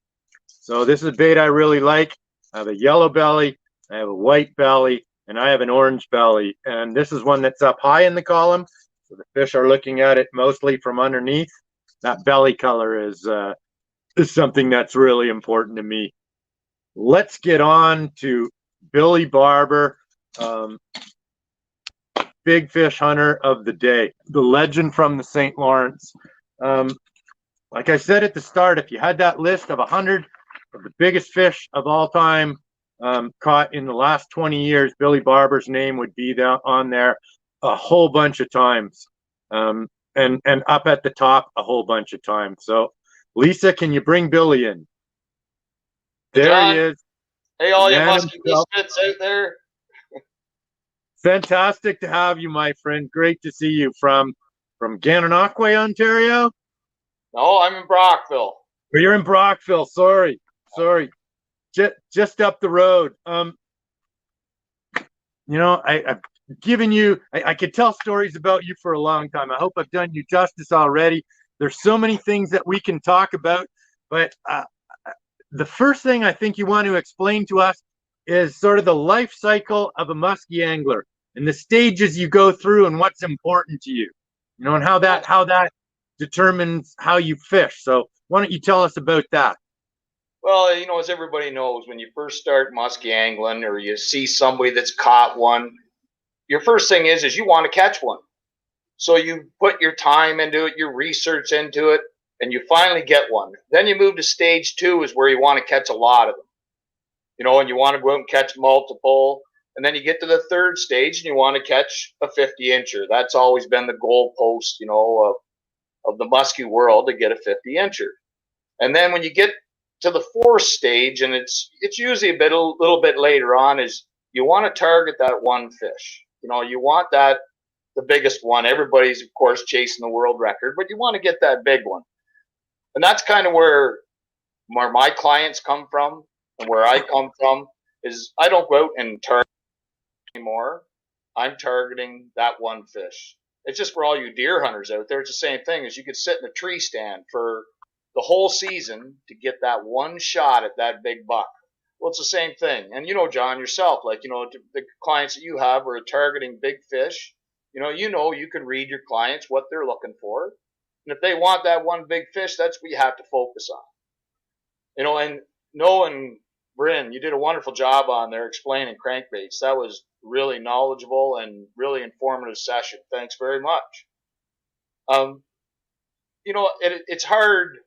Speaker 1: So this is a bait I really like. I have a yellow belly, I have a white belly, and I have an orange belly. And this is one that's up high in the column. So the fish are looking at it mostly from underneath. That belly color is something that's really important to me. Let's get on to Billy Barber, big fish hunter of the day, the legend from the St. Lawrence. Like I said at the start, if you had that list of 100 of the biggest fish of all time caught in the last 20 years, Billy Barber's name would be on there a whole bunch of times, and up at the top a whole bunch of times. So, Lisa, can you bring Billy in? There
Speaker 7: John,
Speaker 1: he is.
Speaker 7: Hey, all you musky misfits out there.
Speaker 1: Fantastic to have you, my friend. Great to see you from from Gananoque, Ontario.
Speaker 7: No, I'm in Brockville.
Speaker 1: But you're in Brockville. Sorry. Just up the road. I've given you. I could tell stories about you for a long time. I hope I've done you justice already. There's so many things that we can talk about, but the first thing I think you want to explain to us is sort of the life cycle of a musky angler and the stages you go through and what's important to you, and how that determines how you fish. So why don't you tell us about that?
Speaker 7: Well, as everybody knows, when you first start musky angling or you see somebody that's caught one, your first thing is you want to catch one. So you put your time into it, your research into it, and you finally get one. Then you move to stage 2 is where you want to catch a lot of them. And you want to go out and catch multiple. And then you get to the third stage and you want to catch a 50-incher. That's always been the goalpost, of the musky world, to get a 50-incher. And then when you get to the fourth stage, and it's usually a little bit later on, is you want to target that one fish. You want that, the biggest one. Everybody's, of course, chasing the world record, but you want to get that big one. And that's kind of where my clients come from and where I come from. Is I don't go out and target anymore. I'm targeting that one fish. It's just for all you deer hunters out there. It's the same thing as you could sit in a tree stand for the whole season to get that one shot at that big buck. Well, it's the same thing. And John, yourself, the clients that you have are targeting big fish. You can read your clients, what they're looking for. And if they want that one big fish, that's what you have to focus on. And knowing Bryn, you did a wonderful job on there explaining crankbaits. That was really knowledgeable and really informative session. Thanks very much. It's hard.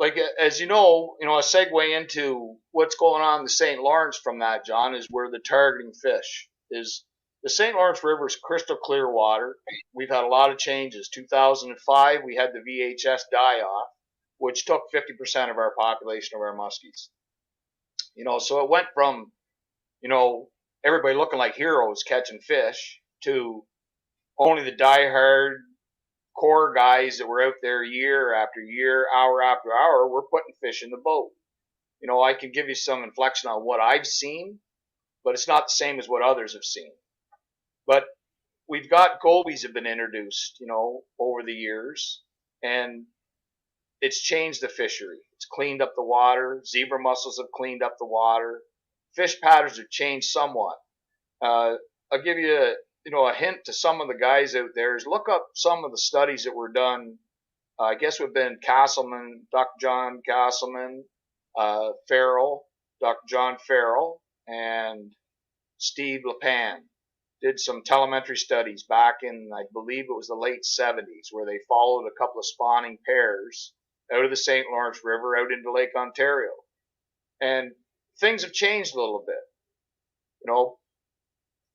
Speaker 7: As a segue into what's going on in the St. Lawrence from that, John, is where the targeting fish is. The St. Lawrence River is crystal clear water. We've had a lot of changes. 2005, we had the VHS die-off, which took 50% of our population of our muskies. So it went from, everybody looking like heroes catching fish to only the die-hard core guys that were out there year after year, hour after hour, were putting fish in the boat. I can give you some inflection on what I've seen, but it's not the same as what others have seen. But we've got gobies have been introduced, over the years, and it's changed the fishery. It's cleaned up the water. Zebra mussels have cleaned up the water. Fish patterns have changed somewhat. I'll give you a hint to some of the guys out there is look up some of the studies that were done. I guess we've been Castleman, Dr. John Castleman, Farrell, Dr. John Farrell, and Steve LePan did some telemetry studies back in, I believe it was the late 70s, where they followed a couple of spawning pairs out of the St. Lawrence River out into Lake Ontario. And things have changed a little bit.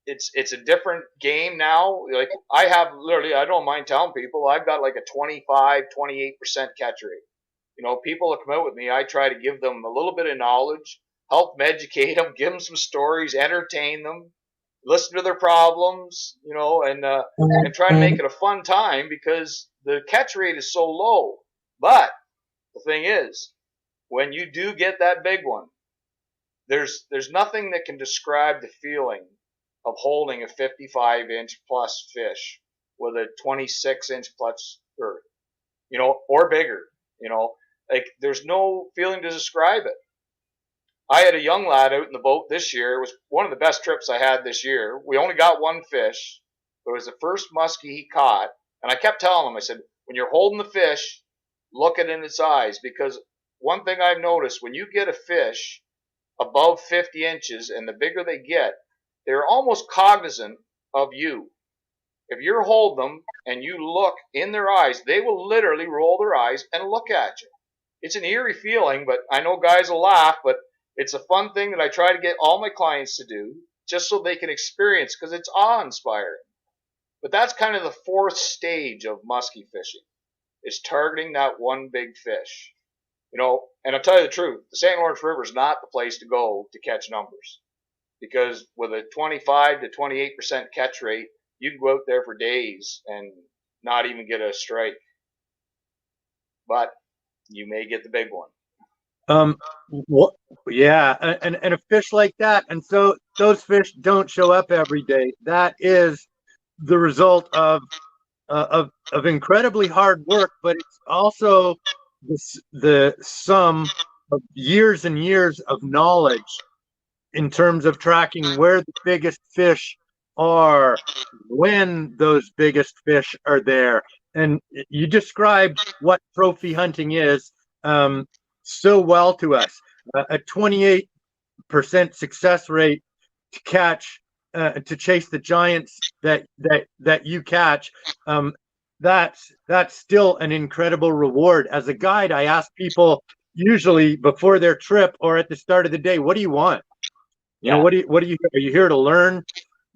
Speaker 7: It's a different game now. Like I have literally, I don't mind telling people, I've got like a 25, 28% catch rate. People that come out with me, I try to give them a little bit of knowledge, help them educate them, give them some stories, entertain them, listen to their problems, and try to make it a fun time because the catch rate is so low. But the thing is, when you do get that big one, there's nothing that can describe the feeling of holding a 55-inch plus fish with a 26-inch plus, or bigger. Like there's no feeling to describe it. I had a young lad out in the boat this year. It was one of the best trips I had this year. We only got one fish, but it was the first muskie he caught. And I kept telling him, I said, when you're holding the fish, look it in its eyes, because one thing I've noticed, when you get a fish above 50 inches and the bigger they get, they're almost cognizant of you. If you're holding them and you look in their eyes, they will literally roll their eyes and look at you. It's an eerie feeling, but I know guys will laugh, but it's a fun thing that I try to get all my clients to do just so they can experience, because it's awe-inspiring. But that's kind of the fourth stage of muskie fishing, is targeting that one big fish. And I'll tell you the truth, the St. Lawrence River is not the place to go to catch numbers, because with a 25 to 28% catch rate, you can go out there for days and not even get a strike. But you may get the big one.
Speaker 1: What, yeah, and a fish like that, and so those fish don't show up every day. That is the result of incredibly hard work, but it's also the sum of years and years of knowledge in terms of tracking where the biggest fish are, when those biggest fish are there. And you described what trophy hunting is so well to us. A 28% success rate to catch, to chase the giants that you catch. That's still an incredible reward. As a guide, I ask people usually before their trip or at the start of the day, what do you want? You know, what do you are you here to learn?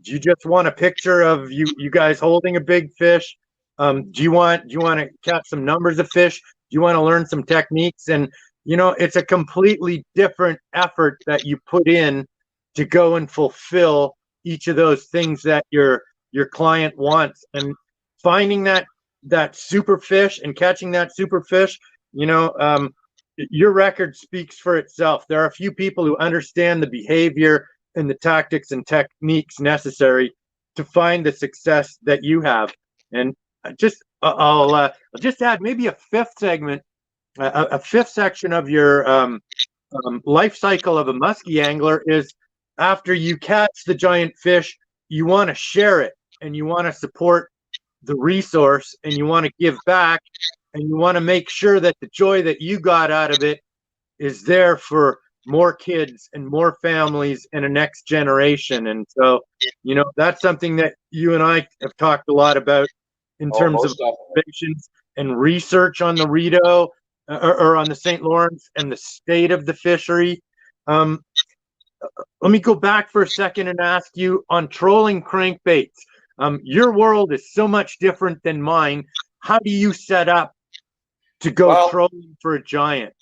Speaker 1: Do you just want a picture of you guys holding a big fish? Do you want to catch some numbers of fish? Do you want to learn some techniques? And you know, it's a completely different effort that you put in to go and fulfill each of those things that your client wants. And finding that super fish and catching that super fish, you know, your record speaks for itself. There are a few people who understand the behavior and the tactics and techniques necessary to find the success that you have. And I'll just add maybe a fifth segment, a fifth section of your life cycle of a muskie angler is after you catch the giant fish, you want to share it and you want to support the resource and you want to give back. And you want to make sure that the joy that you got out of it is there for more kids and more families and a next generation. And so, you know, that's something that you and I have talked a lot about in terms of observations and research on the Rideau or on the St. Lawrence and the state of the fishery. Let me go back for a second and ask you on trolling crankbaits. Your world is so much different than mine. How do you set up to go trolling for a giant?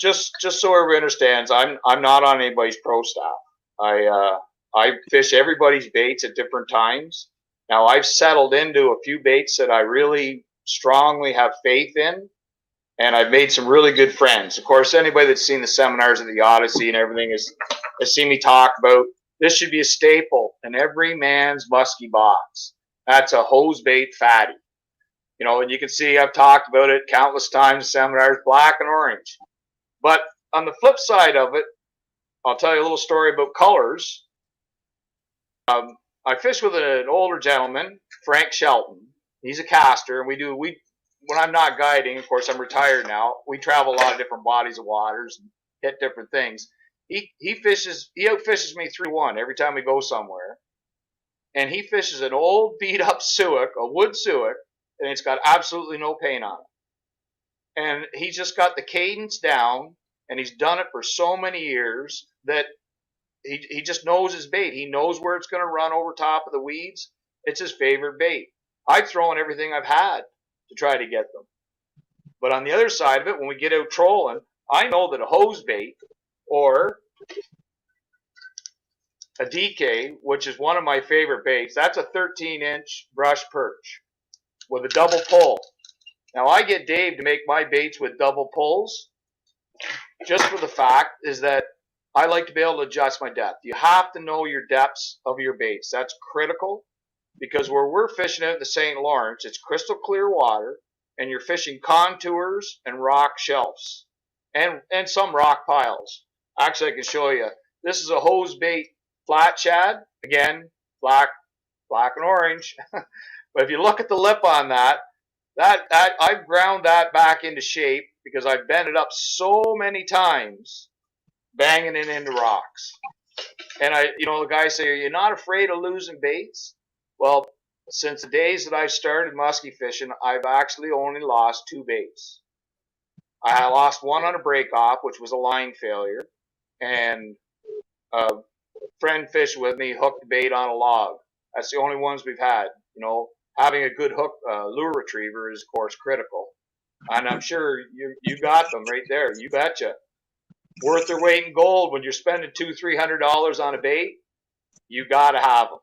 Speaker 7: Just so everybody understands, I'm not on anybody's pro staff. I fish everybody's baits at different times. Now I've settled into a few baits that I really strongly have faith in, and I've made some really good friends. Of course, anybody that's seen the seminars of the Odyssey and everything has seen me talk about this should be a staple in every man's musky box. That's a hose bait fatty. You know, and you can see I've talked about it countless times in seminars, black and orange. But on the flip side of it, I'll tell you a little story about colors. I fish with an older gentleman, Frank Shelton. He's a caster, and we when I'm not guiding, of course I'm retired now, we travel a lot of different bodies of waters and hit different things. He outfishes me 3-1 every time we go somewhere. And he fishes an old beat up suic, a wood suic, and it's got absolutely no paint on it. And he's just got the cadence down, and he's done it for so many years that he just knows his bait. He knows where it's going to run over top of the weeds. It's his favorite bait. I've thrown everything I've had to try to get them. But on the other side of it, when we get out trolling, I know that a hose bait or a DK, which is one of my favorite baits, that's a 13-inch brush perch with a double pull. Now I get Dave to make my baits with double pulls just for the fact is that I like to be able to adjust my depth. You have to know your depths of your baits. That's critical because where we're fishing out in the St. Lawrence, it's crystal clear water and you're fishing contours and rock shelves and some rock piles. Actually, I can show you. This is a hose bait flat shad. Again, black and orange. But if you look at the lip on that I've ground that back into shape because I've bent it up so many times, banging it into rocks. And the guys say, "Are you not afraid of losing baits?" Well, since the days that I've started musky fishing, I've actually only lost 2 baits. I lost one on a break off, which was a line failure, and a friend fished with me, hooked the bait on a log. That's the only ones we've had. You know, having a good hook lure retriever is, of course, critical. And I'm sure you got them right there. You betcha. Worth their weight in gold when you're spending $200-300 on a bait. You got to have them.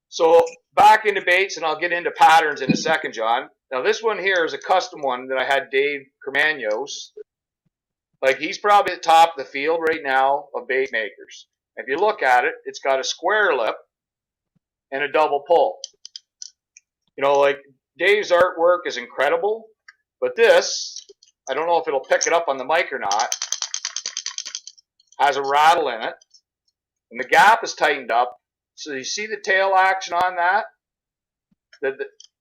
Speaker 7: So back into baits, and I'll get into patterns in a second, John. Now, this one here is a custom one that I had Dave Carmagnos. Like, he's probably at the top of the field right now of bait makers. If you look at it, it's got a square lip and a double pull. You know, like, Dave's artwork is incredible, but this, I don't know if it'll pick it up on the mic or not, has a rattle in it, and the gap is tightened up. So you see the tail action on that?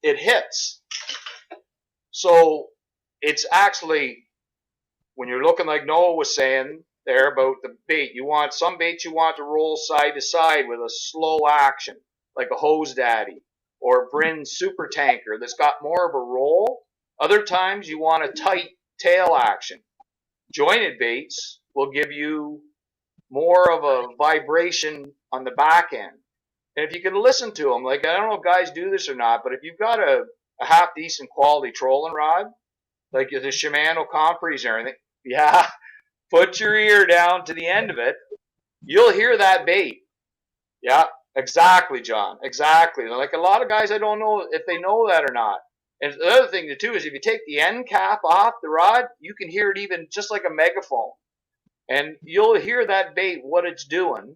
Speaker 7: It hits. So it's actually, when you're looking like Noah was saying there about the bait, some baits you want to roll side to side with a slow action, like a Hose Daddy or Bryn Super Tanker that's got more of a roll. Other times you want a tight tail action. Jointed baits will give you more of a vibration on the back end. And if you can listen to them, like, I don't know if guys do this or not, but if you've got a half decent quality trolling rod, like the Shimano Compres or anything, yeah, put your ear down to the end of it. You'll hear that bait. Yeah, exactly, John. Exactly. Like, a lot of guys, I don't know if they know that or not. And the other thing too is if you take the end cap off the rod, you can hear it even just like a megaphone. And you'll hear that bait, what it's doing.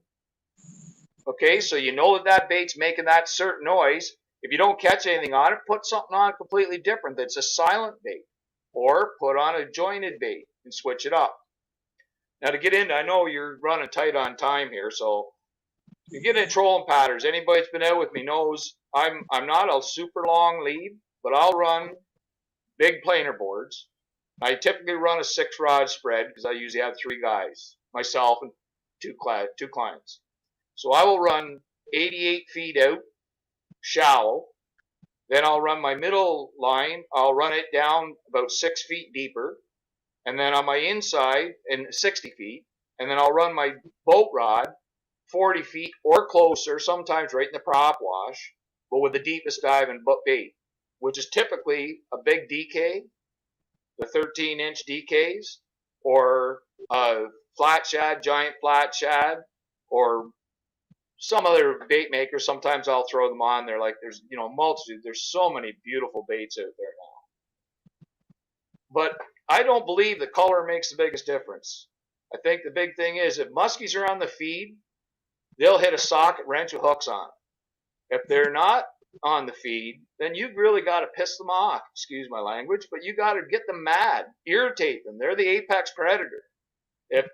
Speaker 7: Okay, so you know that bait's making that certain noise. If you don't catch anything on it, put something on completely different that's a silent bait. Or put on a jointed bait and switch it up. Now, to get into, I know you're running tight on time here, so you get into trolling patterns. Anybody that's been out with me knows I'm not a super long lead, but I'll run big planer boards. I typically run a 6-rod spread because I usually have 3 guys, myself and two clients. So I will run 88 feet out, shallow. Then I'll run my middle line. I'll run it down about 6 feet deeper. And then on my inside, in 60 feet. And then I'll run my boat rod 40 feet or closer, sometimes right in the prop wash, but with the deepest dive and bait, which is typically a big DK, the 13-inch DKs, or a flat shad, giant flat shad, or some other bait makers. Sometimes I'll throw them on there. Like, there's, multitude. There's so many beautiful baits out there now. But I don't believe the color makes the biggest difference. I think the big thing is if muskies are on the feed, they'll hit a socket wrench with hooks on. If they're not on the feed, then you've really got to piss them off. Excuse my language, but you got to get them mad, irritate them. They're the apex predator. If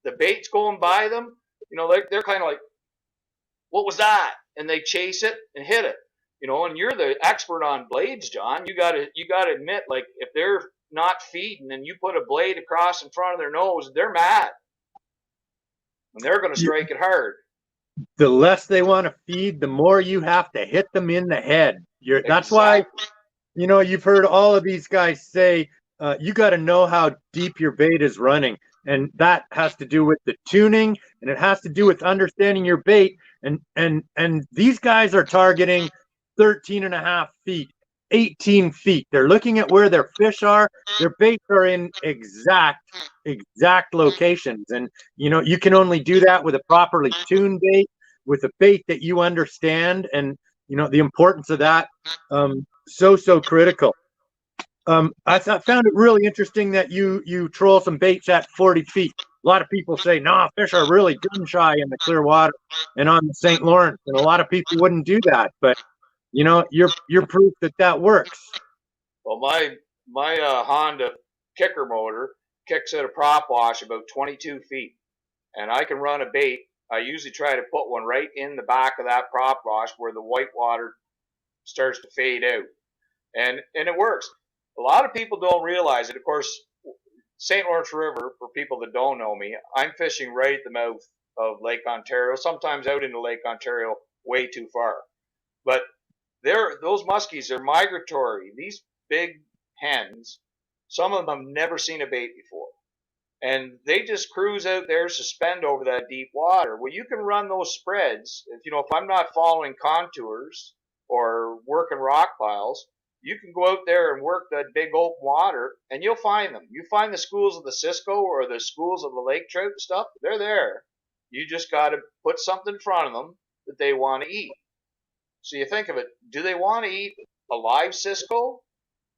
Speaker 7: the bait's going by them, they're kind of like, what was that? And they chase it and hit it. And you're the expert on blades, John. You got to admit, like, if they're not feeding and you put a blade across in front of their nose, they're mad. And they're going to strike it hard.
Speaker 1: The less they want to feed, the more you have to hit them in the head. That's why, you've heard all of these guys say, you got to know how deep your bait is running. And that has to do with the tuning, and it has to do with understanding your bait. And these guys are targeting 13.5 feet, 18 feet. They're looking at where their fish are. Their baits are in exact locations. And, you can only do that with a properly tuned bait, with a bait that you understand. And, the importance of that, so critical. I found it really interesting that you troll some baits at 40 feet. A lot of people say, nah, fish are really gun shy in the clear water and on the St. Lawrence. And a lot of people wouldn't do that. But, you're proof that works.
Speaker 7: Well, my Honda kicker motor kicks at a prop wash about 22 feet. And I can run a bait. I usually try to put one right in the back of that prop wash where the white water starts to fade out. And it works. A lot of people don't realize it. Of course, St. Lawrence River, for people that don't know me, I'm fishing right at the mouth of Lake Ontario, sometimes out into Lake Ontario, way too far. But those muskies are migratory. These big hens, some of them have never seen a bait before. And they just cruise out there, suspend over that deep water. Well, you can run those spreads. If I'm not following contours or working rock piles, you can go out there and work that big open water, and you'll find them. You find the schools of the Cisco or the schools of the lake trout and stuff, they're there. You just got to put something in front of them that they want to eat. So you think of it, do they want to eat a live Cisco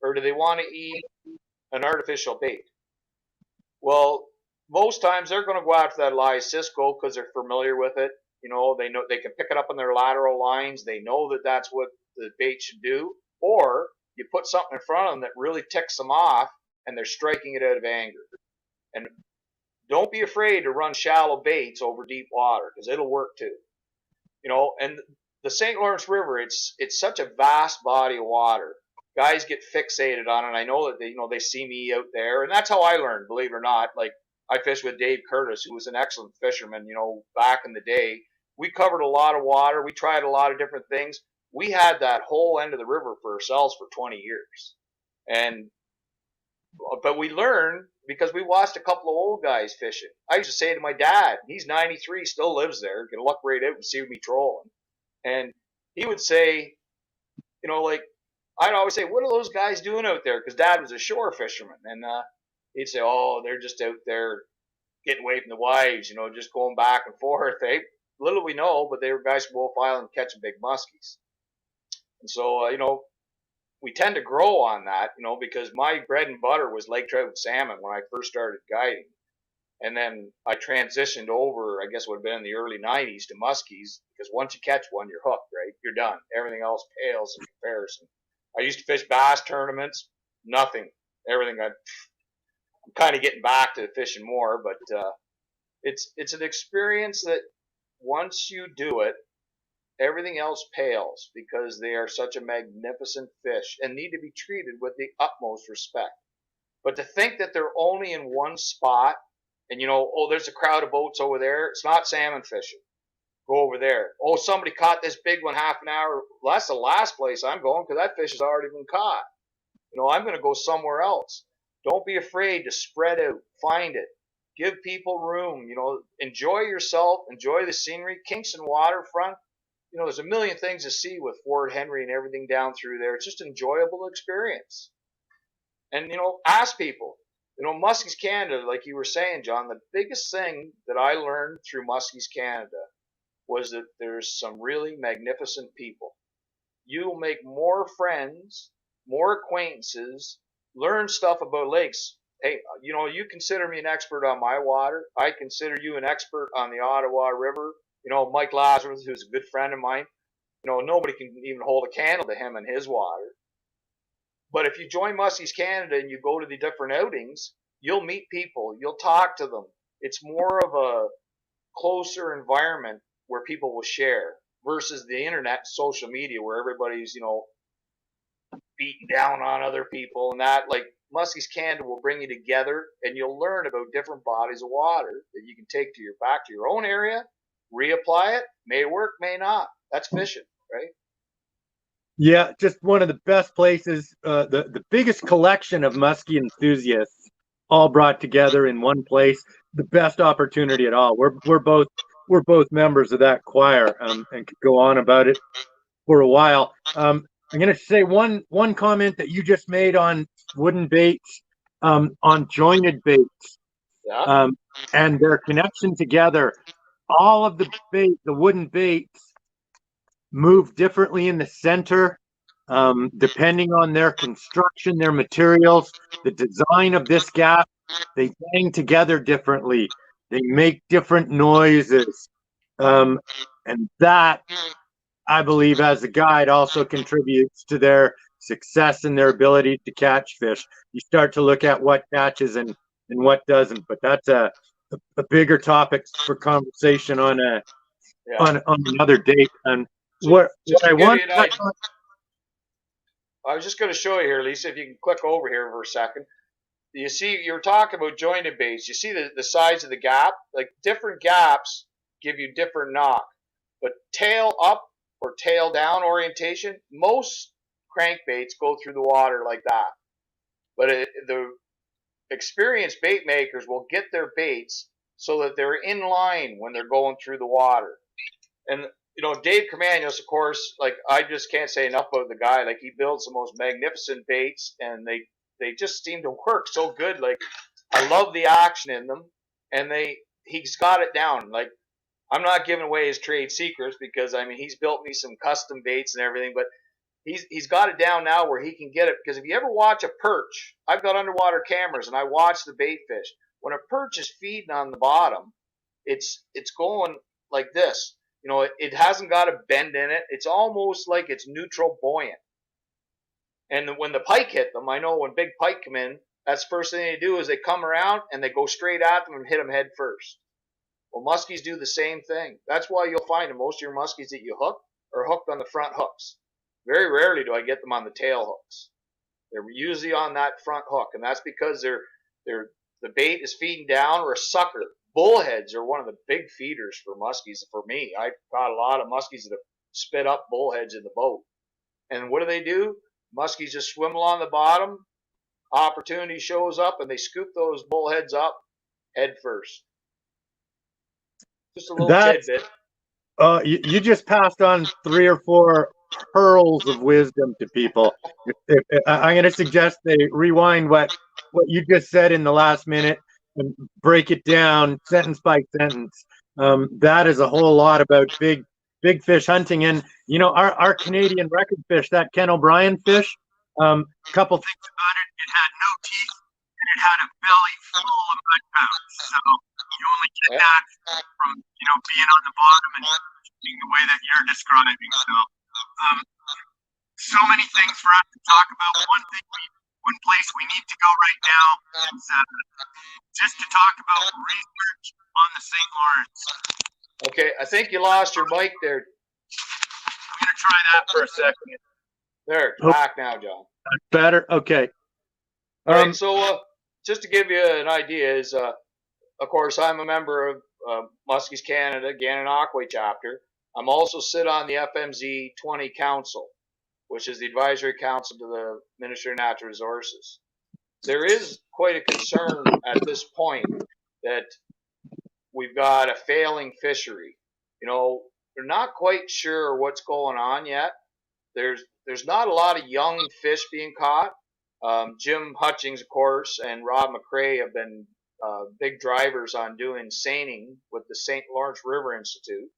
Speaker 7: or do they want to eat an artificial bait? Well, most times they're going to go after that live Cisco because they're familiar with it. You know they can pick it up on their lateral lines. They know that that's what the bait should do. Or you put something in front of them that really ticks them off, and they're striking it out of anger. And don't be afraid to run shallow baits over deep water because it'll work too. You know, and the St. Lawrence River, it's such a vast body of water. Guys get fixated on it. I know that they see me out there, and that's how I learned, believe it or not. Like I fished with Dave Curtis, who was an excellent fisherman, back in the day. We covered a lot of water. We tried a lot of different things. We had that whole end of the river for ourselves for 20 years. But we learned because we watched a couple of old guys fishing. I used to say to my dad, he's 93, still lives there, can look right out and see me trolling. And he would say, like, I'd always say, what are those guys doing out there? Because Dad was a shore fisherman. And he'd say, oh, they're just out there getting away from the wives, just going back and forth. Little we know, but they were guys from Wolf Island catching big muskies. And so, we tend to grow on that, because my bread and butter was lake trout and salmon when I first started guiding. And then I transitioned over, I guess it would have been in the early 90s, to muskies, because once you catch one, you're hooked, right? You're done. Everything else pales in comparison. I used to fish bass tournaments, nothing. Everything. I'm kind of getting back to fishing more, but it's an experience that once you do it, everything else pales because they are such a magnificent fish and need to be treated with the utmost respect. But to think that they're only in one spot and, there's a crowd of boats over there, it's not salmon fishing. Go over there. Oh, somebody caught this big one half an hour. Well, that's the last place I'm going because that fish has already been caught. I'm going to go somewhere else. Don't be afraid to spread out, find it, give people room, enjoy yourself, enjoy the scenery. Kingston Waterfront, there's a million things to see with Fort Henry and everything down through there. It's just an enjoyable experience. And, ask people. Muskies Canada, like you were saying, John, the biggest thing that I learned through Muskies Canada was that there's some really magnificent people. You'll make more friends, more acquaintances, learn stuff about lakes. Hey, you consider me an expert on my water. I consider you an expert on the Ottawa River. Mike Lazarus, who's a good friend of mine, nobody can even hold a candle to him and his water. But if you join Muskies Canada and you go to the different outings, you'll meet people, you'll talk to them. It's more of a closer environment where people will share versus the internet, social media, where everybody's, beating down on other people and that. Like Muskies Canada will bring you together and you'll learn about different bodies of water that you can take back to your own area, reapply it, may work, may not. That's fishing, right?
Speaker 1: Yeah, just one of the best places, the biggest collection of muskie enthusiasts all brought together in one place. The best opportunity at all. We're both members of that choir, and could go on about it for a while. I'm going to say one comment that you just made on wooden baits, on jointed baits, and their connection together. All of the wooden baits move differently in the center, depending on their construction, their materials, the design of this gap. They hang together differently. They make different noises. And that, I believe, as a guide, also contributes to their success and their ability to catch fish. You start to look at what catches and what doesn't, but that's a bigger topic for conversation on another date. And what I want.
Speaker 7: I was just going to show you here, Lisa, if you can click over here for a second. You see, you were talking about jointed baits. You see the size of the gap? Like different gaps give you different knock. But tail up or tail down orientation, most crankbaits go through the water like that. But the experienced bait makers will get their baits so that they're in line when they're going through the water. And Dave Carmanos, of course, like I just can't say enough about the guy. Like he builds the most magnificent baits, and they just seem to work so good. Like I love the action in them, and he's got it down. Like I'm not giving away his trade secrets because I mean he's built me some custom baits and everything, but he's got it down now where he can get it. Because if you ever watch a perch, I've got underwater cameras and I watch the bait fish. When a perch is feeding on the bottom, it's going like this. You know, it hasn't got a bend in it. It's almost like it's neutral buoyant. And when the pike hit them, I know when big pike come in, that's the first thing they do is they come around and they go straight at them and hit them head first. Well, muskies do the same thing. That's why you'll find that most of your muskies that you hook are hooked on the front hooks. Very rarely do I get them on the tail hooks. They're usually on that front hook, and that's because the bait is feeding down or a sucker. Bullheads are one of the big feeders for muskies. For me, I've caught a lot of muskies that have spit up bullheads in the boat. And what do? Muskies just swim along the bottom. Opportunity shows up, and they scoop those bullheads up head first. Just a little tidbit.
Speaker 1: You just passed on 3 or 4 pearls of wisdom to people. I'm going to suggest they rewind what you just said in the last minute and break it down sentence by sentence. That is a whole lot about big fish hunting. And you know, our Canadian record fish, that Ken O'Brien fish, couple things about it: it had no teeth and it had a belly full of mud pouch. So you only get that from, you know, being on the bottom and being the way that you're describing. So many things for us to talk about. One place we need to go right now is just to talk about research on the St. Lawrence.
Speaker 7: Okay, I think you lost your mic there.
Speaker 1: I'm going to try that for a second.
Speaker 7: There, back now, John.
Speaker 1: Better? Okay.
Speaker 7: All right, so just to give you an idea is, of course, I'm a member of Muskies Canada, Gananoque chapter. I'm also sit on the FMZ 20 Council, which is the advisory council to the Ministry of Natural Resources. There is quite a concern at this point that we've got a failing fishery. You know, we're not quite sure what's going on yet. There's not a lot of young fish being caught. Jim Hutchings, of course, and Rob McRae have been big drivers on doing seining with the St. Lawrence River Institute.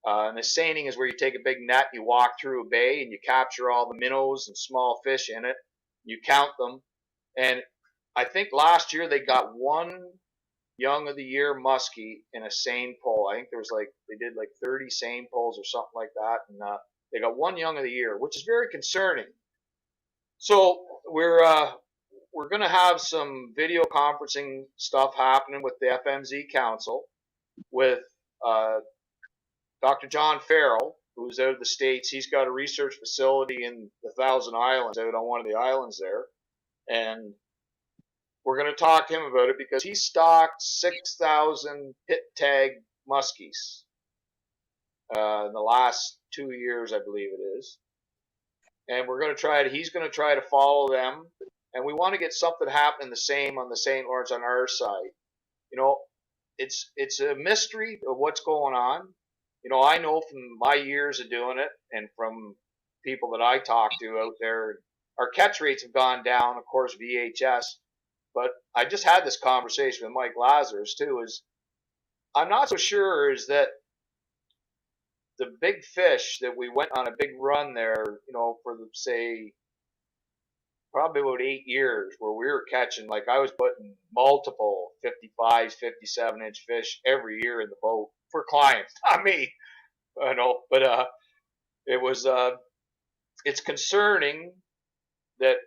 Speaker 7: And the seining is where you take a big net, you walk through a bay, and you capture all the minnows and small fish in it. You count them. And I think last year they got one young of the year muskie in a seine pole. I think they did like 30 seine poles or something like that. And they got one young of the year, which is very concerning. So we're going to have some video conferencing stuff happening with the FMZ Council with Dr. John Farrell, who's out of the States. He's got a research facility in the Thousand Islands, out on one of the islands there. And we're going to talk to him about it because he stocked 6,000 pit tag muskies in the last 2 years, I believe it is. And he's going to try to follow them. And we want to get something happening the same on the St. Lawrence on our side. You know, it's a mystery of what's going on. You know, I know from my years of doing it and from people that I talk to out there, our catch rates have gone down, of course, VHS. But I just had this conversation with Mike Lazarus, too, is I'm not so sure is that the big fish that we went on a big run there, you know, for, say, probably about 8 years where we were catching, like I was putting multiple 55, 57-inch fish every year in the boat for clients, not me, I know, but it's concerning that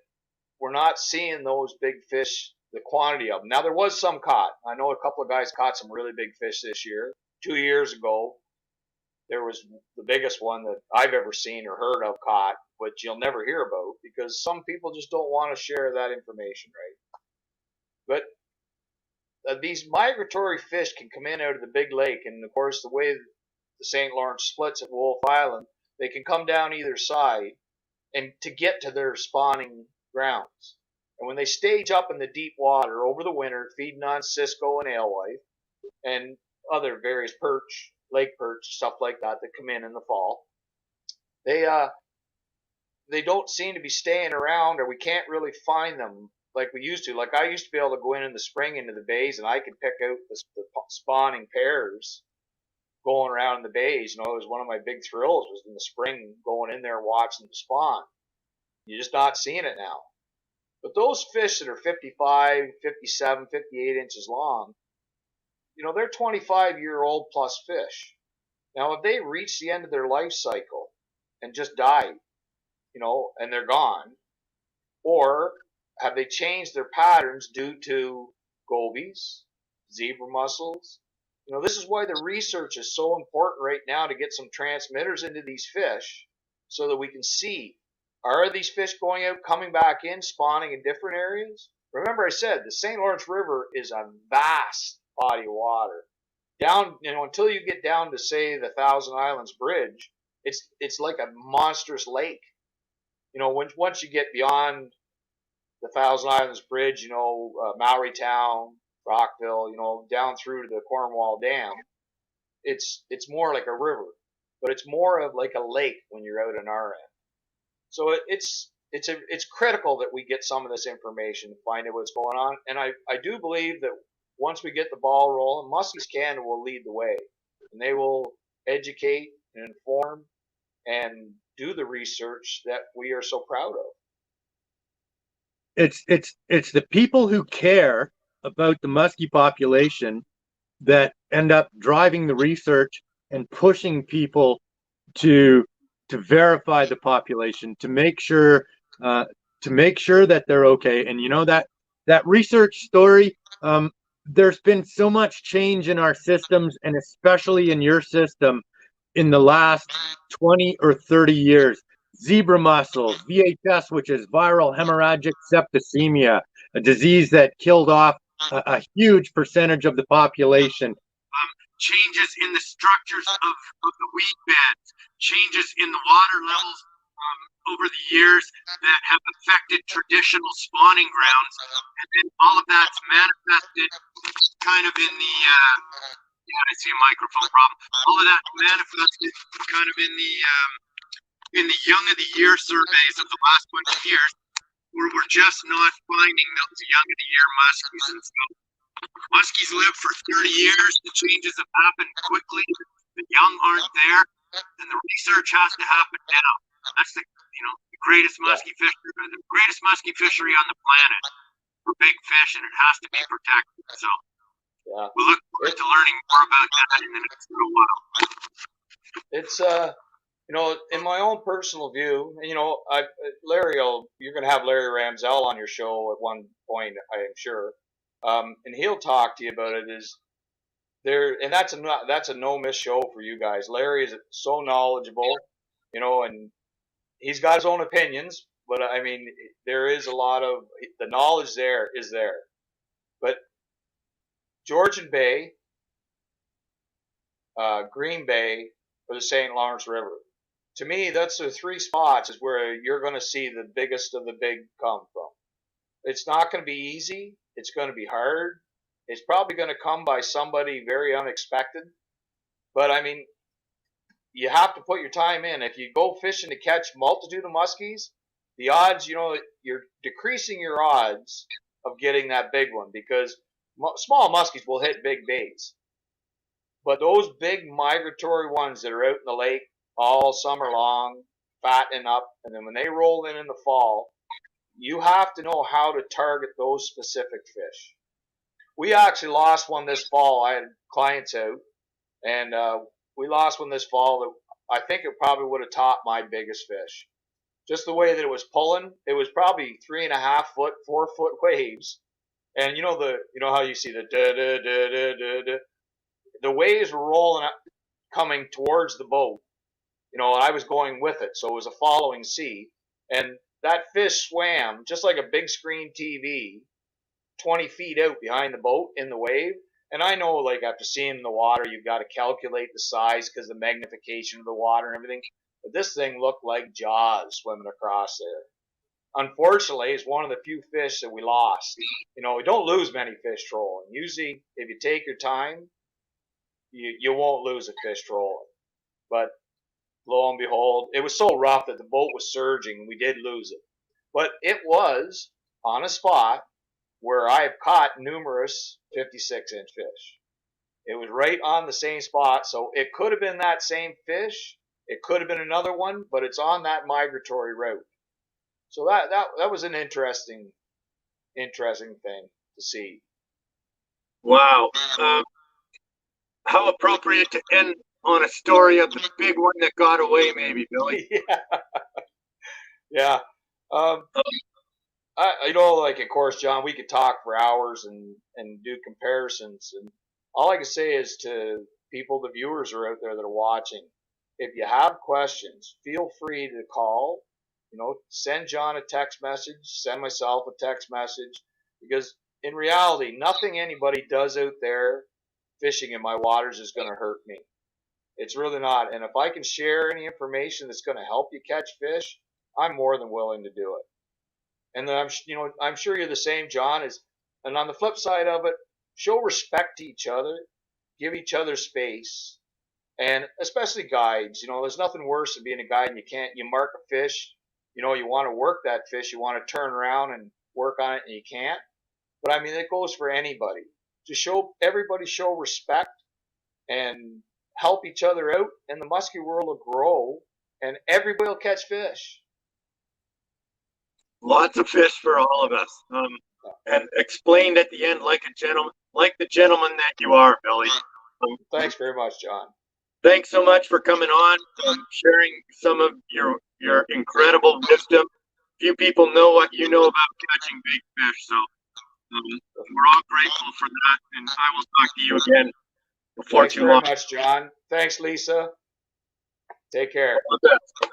Speaker 7: we're not seeing those big fish, the quantity of them. Now, there was some caught. I know a couple of guys caught some really big fish this year. 2 years ago, there was the biggest one that I've ever seen or heard of caught, but you'll never hear about because some people just don't want to share that information, right? But these migratory fish can come in out of the big lake, and of course, the way the St. Lawrence splits at Wolf Island, they can come down either side and to get to their spawning grounds. And when they stage up in the deep water over the winter, feeding on Cisco and alewife and other various perch, lake perch, stuff like that come in the fall, they don't seem to be staying around, or we can't really find them like we used to. Like I used to be able to go in the spring into the bays and I could pick out the spawning pairs going around in the bays. You know, it was one of my big thrills was in the spring going in there watching the spawn. You're just not seeing it now. But those fish that are 55, 57, 58 inches long, you know, they're 25-year-old plus fish. Now, if they reach the end of their life cycle and just died, you know, and they're gone, or have they changed their patterns due to gobies, zebra mussels? You know, this is why the research is so important right now to get some transmitters into these fish so that we can see, are these fish going out, coming back in, spawning in different areas? Remember I said the St. Lawrence River is a vast body of water. Down, you know, until you get down to, say, the Thousand Islands Bridge, it's like a monstrous lake. You know, once you get beyond the Thousand Islands Bridge, you know, Maoritown, Rockville, you know, down through to the Cornwall Dam, it's more like a river, but it's more of like a lake when you're out on our end. So it's critical that we get some of this information to find out what's going on. And I do believe that once we get the ball rolling, Muskies Canada will lead the way, and they will educate and inform and do the research that we are so proud of.
Speaker 1: It's the people who care about the muskie population that end up driving the research and pushing people to verify the population, to make sure that they're okay. And you know, that research story, there's been so much change in our systems, and especially in your system, in the last 20 or 30 years. Zebra mussels, VHS, which is viral hemorrhagic septicemia, a disease that killed off a huge percentage of the population. Changes in the structures of the weed beds, changes in the water levels over the years that have affected traditional spawning grounds, and then all of that's manifested kind of in the I see a microphone problem. All of that manifested kind of in the young of the year surveys of the last bunch of years, where we're just not finding those young of the year muskies. And so muskies live for 30 years. The changes have happened quickly. The young aren't there, and the research has to happen now. That's the greatest muskie fishery, the greatest muskie fishery on the planet for big fish, and it has to be protected. So we look forward to learning more about that in the next little while.
Speaker 7: It's you know, in my own personal view, you know, you're going to have Larry Ramsell on your show at one point, I am sure, and he'll talk to you about it. And that's a no miss show for you guys. Larry is so knowledgeable, you know, and he's got his own opinions, but I mean, there is a lot of the knowledge there is there. But Georgian Bay, Green Bay, or the St. Lawrence River. To me, that's the three spots is where you're going to see the biggest of the big come from. It's not going to be easy. It's going to be hard. It's probably going to come by somebody very unexpected. But I mean, you have to put your time in. If you go fishing to catch multitude of muskies, the odds, you know, you're decreasing your odds of getting that big one, because small muskies will hit big baits. But those big migratory ones that are out in the lake all summer long, fattening up, and then when they roll in the fall, you have to know how to target those specific fish. We actually lost one this fall. I had clients out, and we lost one this fall that I think it probably would have topped my biggest fish. Just the way that it was pulling, it was probably 3.5 foot, 4 foot waves, and you know how you see the da da da da da da. The waves were rolling up, coming towards the boat. You know, I was going with it, so it was a following sea, and that fish swam just like a big screen TV, 20 feet out behind the boat in the wave. And I know, like, after seeing the water, you've got to calculate the size because of the magnification of the water and everything. But this thing looked like Jaws swimming across there. Unfortunately, it's one of the few fish that we lost. You know, we don't lose many fish trolling. Usually, if you take your time, you won't lose a fish trolling. But lo and behold, it was so rough that the boat was surging and we did lose it. But it was on a spot where I have caught numerous 56-inch fish. It was right on the same spot, so it could have been that same fish. It could have been another one, but it's on that migratory route. So that was an interesting thing to see.
Speaker 1: Wow. How appropriate to end on a story of the big one that got away, maybe, Billy.
Speaker 7: Yeah. You know, like, of course, John, we could talk for hours and do comparisons. And all I can say is to people, the viewers are out there that are watching, if you have questions, feel free to call. You know, send John a text message, send myself a text message, because in reality, nothing anybody does out there fishing in my waters is going to hurt me. It's really not. And if I can share any information that's going to help you catch fish, I'm more than willing to do it. And then I'm sure you're the same, John. And on the flip side of it, show respect to each other, give each other space, and especially guides. You know, there's nothing worse than being a guide and you mark a fish. You know, you want to work that fish, you want to turn around and work on it, and you can't. But I mean, it goes for anybody. To everybody show respect and help each other out, and the muskie world will grow, and everybody will catch fish.
Speaker 1: Lots of fish for all of us. And explained at the end like the gentleman that you are, Billy.
Speaker 7: Thanks very much, John.
Speaker 1: Thanks so much for coming on, sharing some of your incredible wisdom. Few people know what you know about catching big fish, so we're all grateful for that, and I will talk to you again before
Speaker 7: Thanks
Speaker 1: too
Speaker 7: very
Speaker 1: long.
Speaker 7: much, John. Thanks, Lisa. Take care.
Speaker 1: All the best.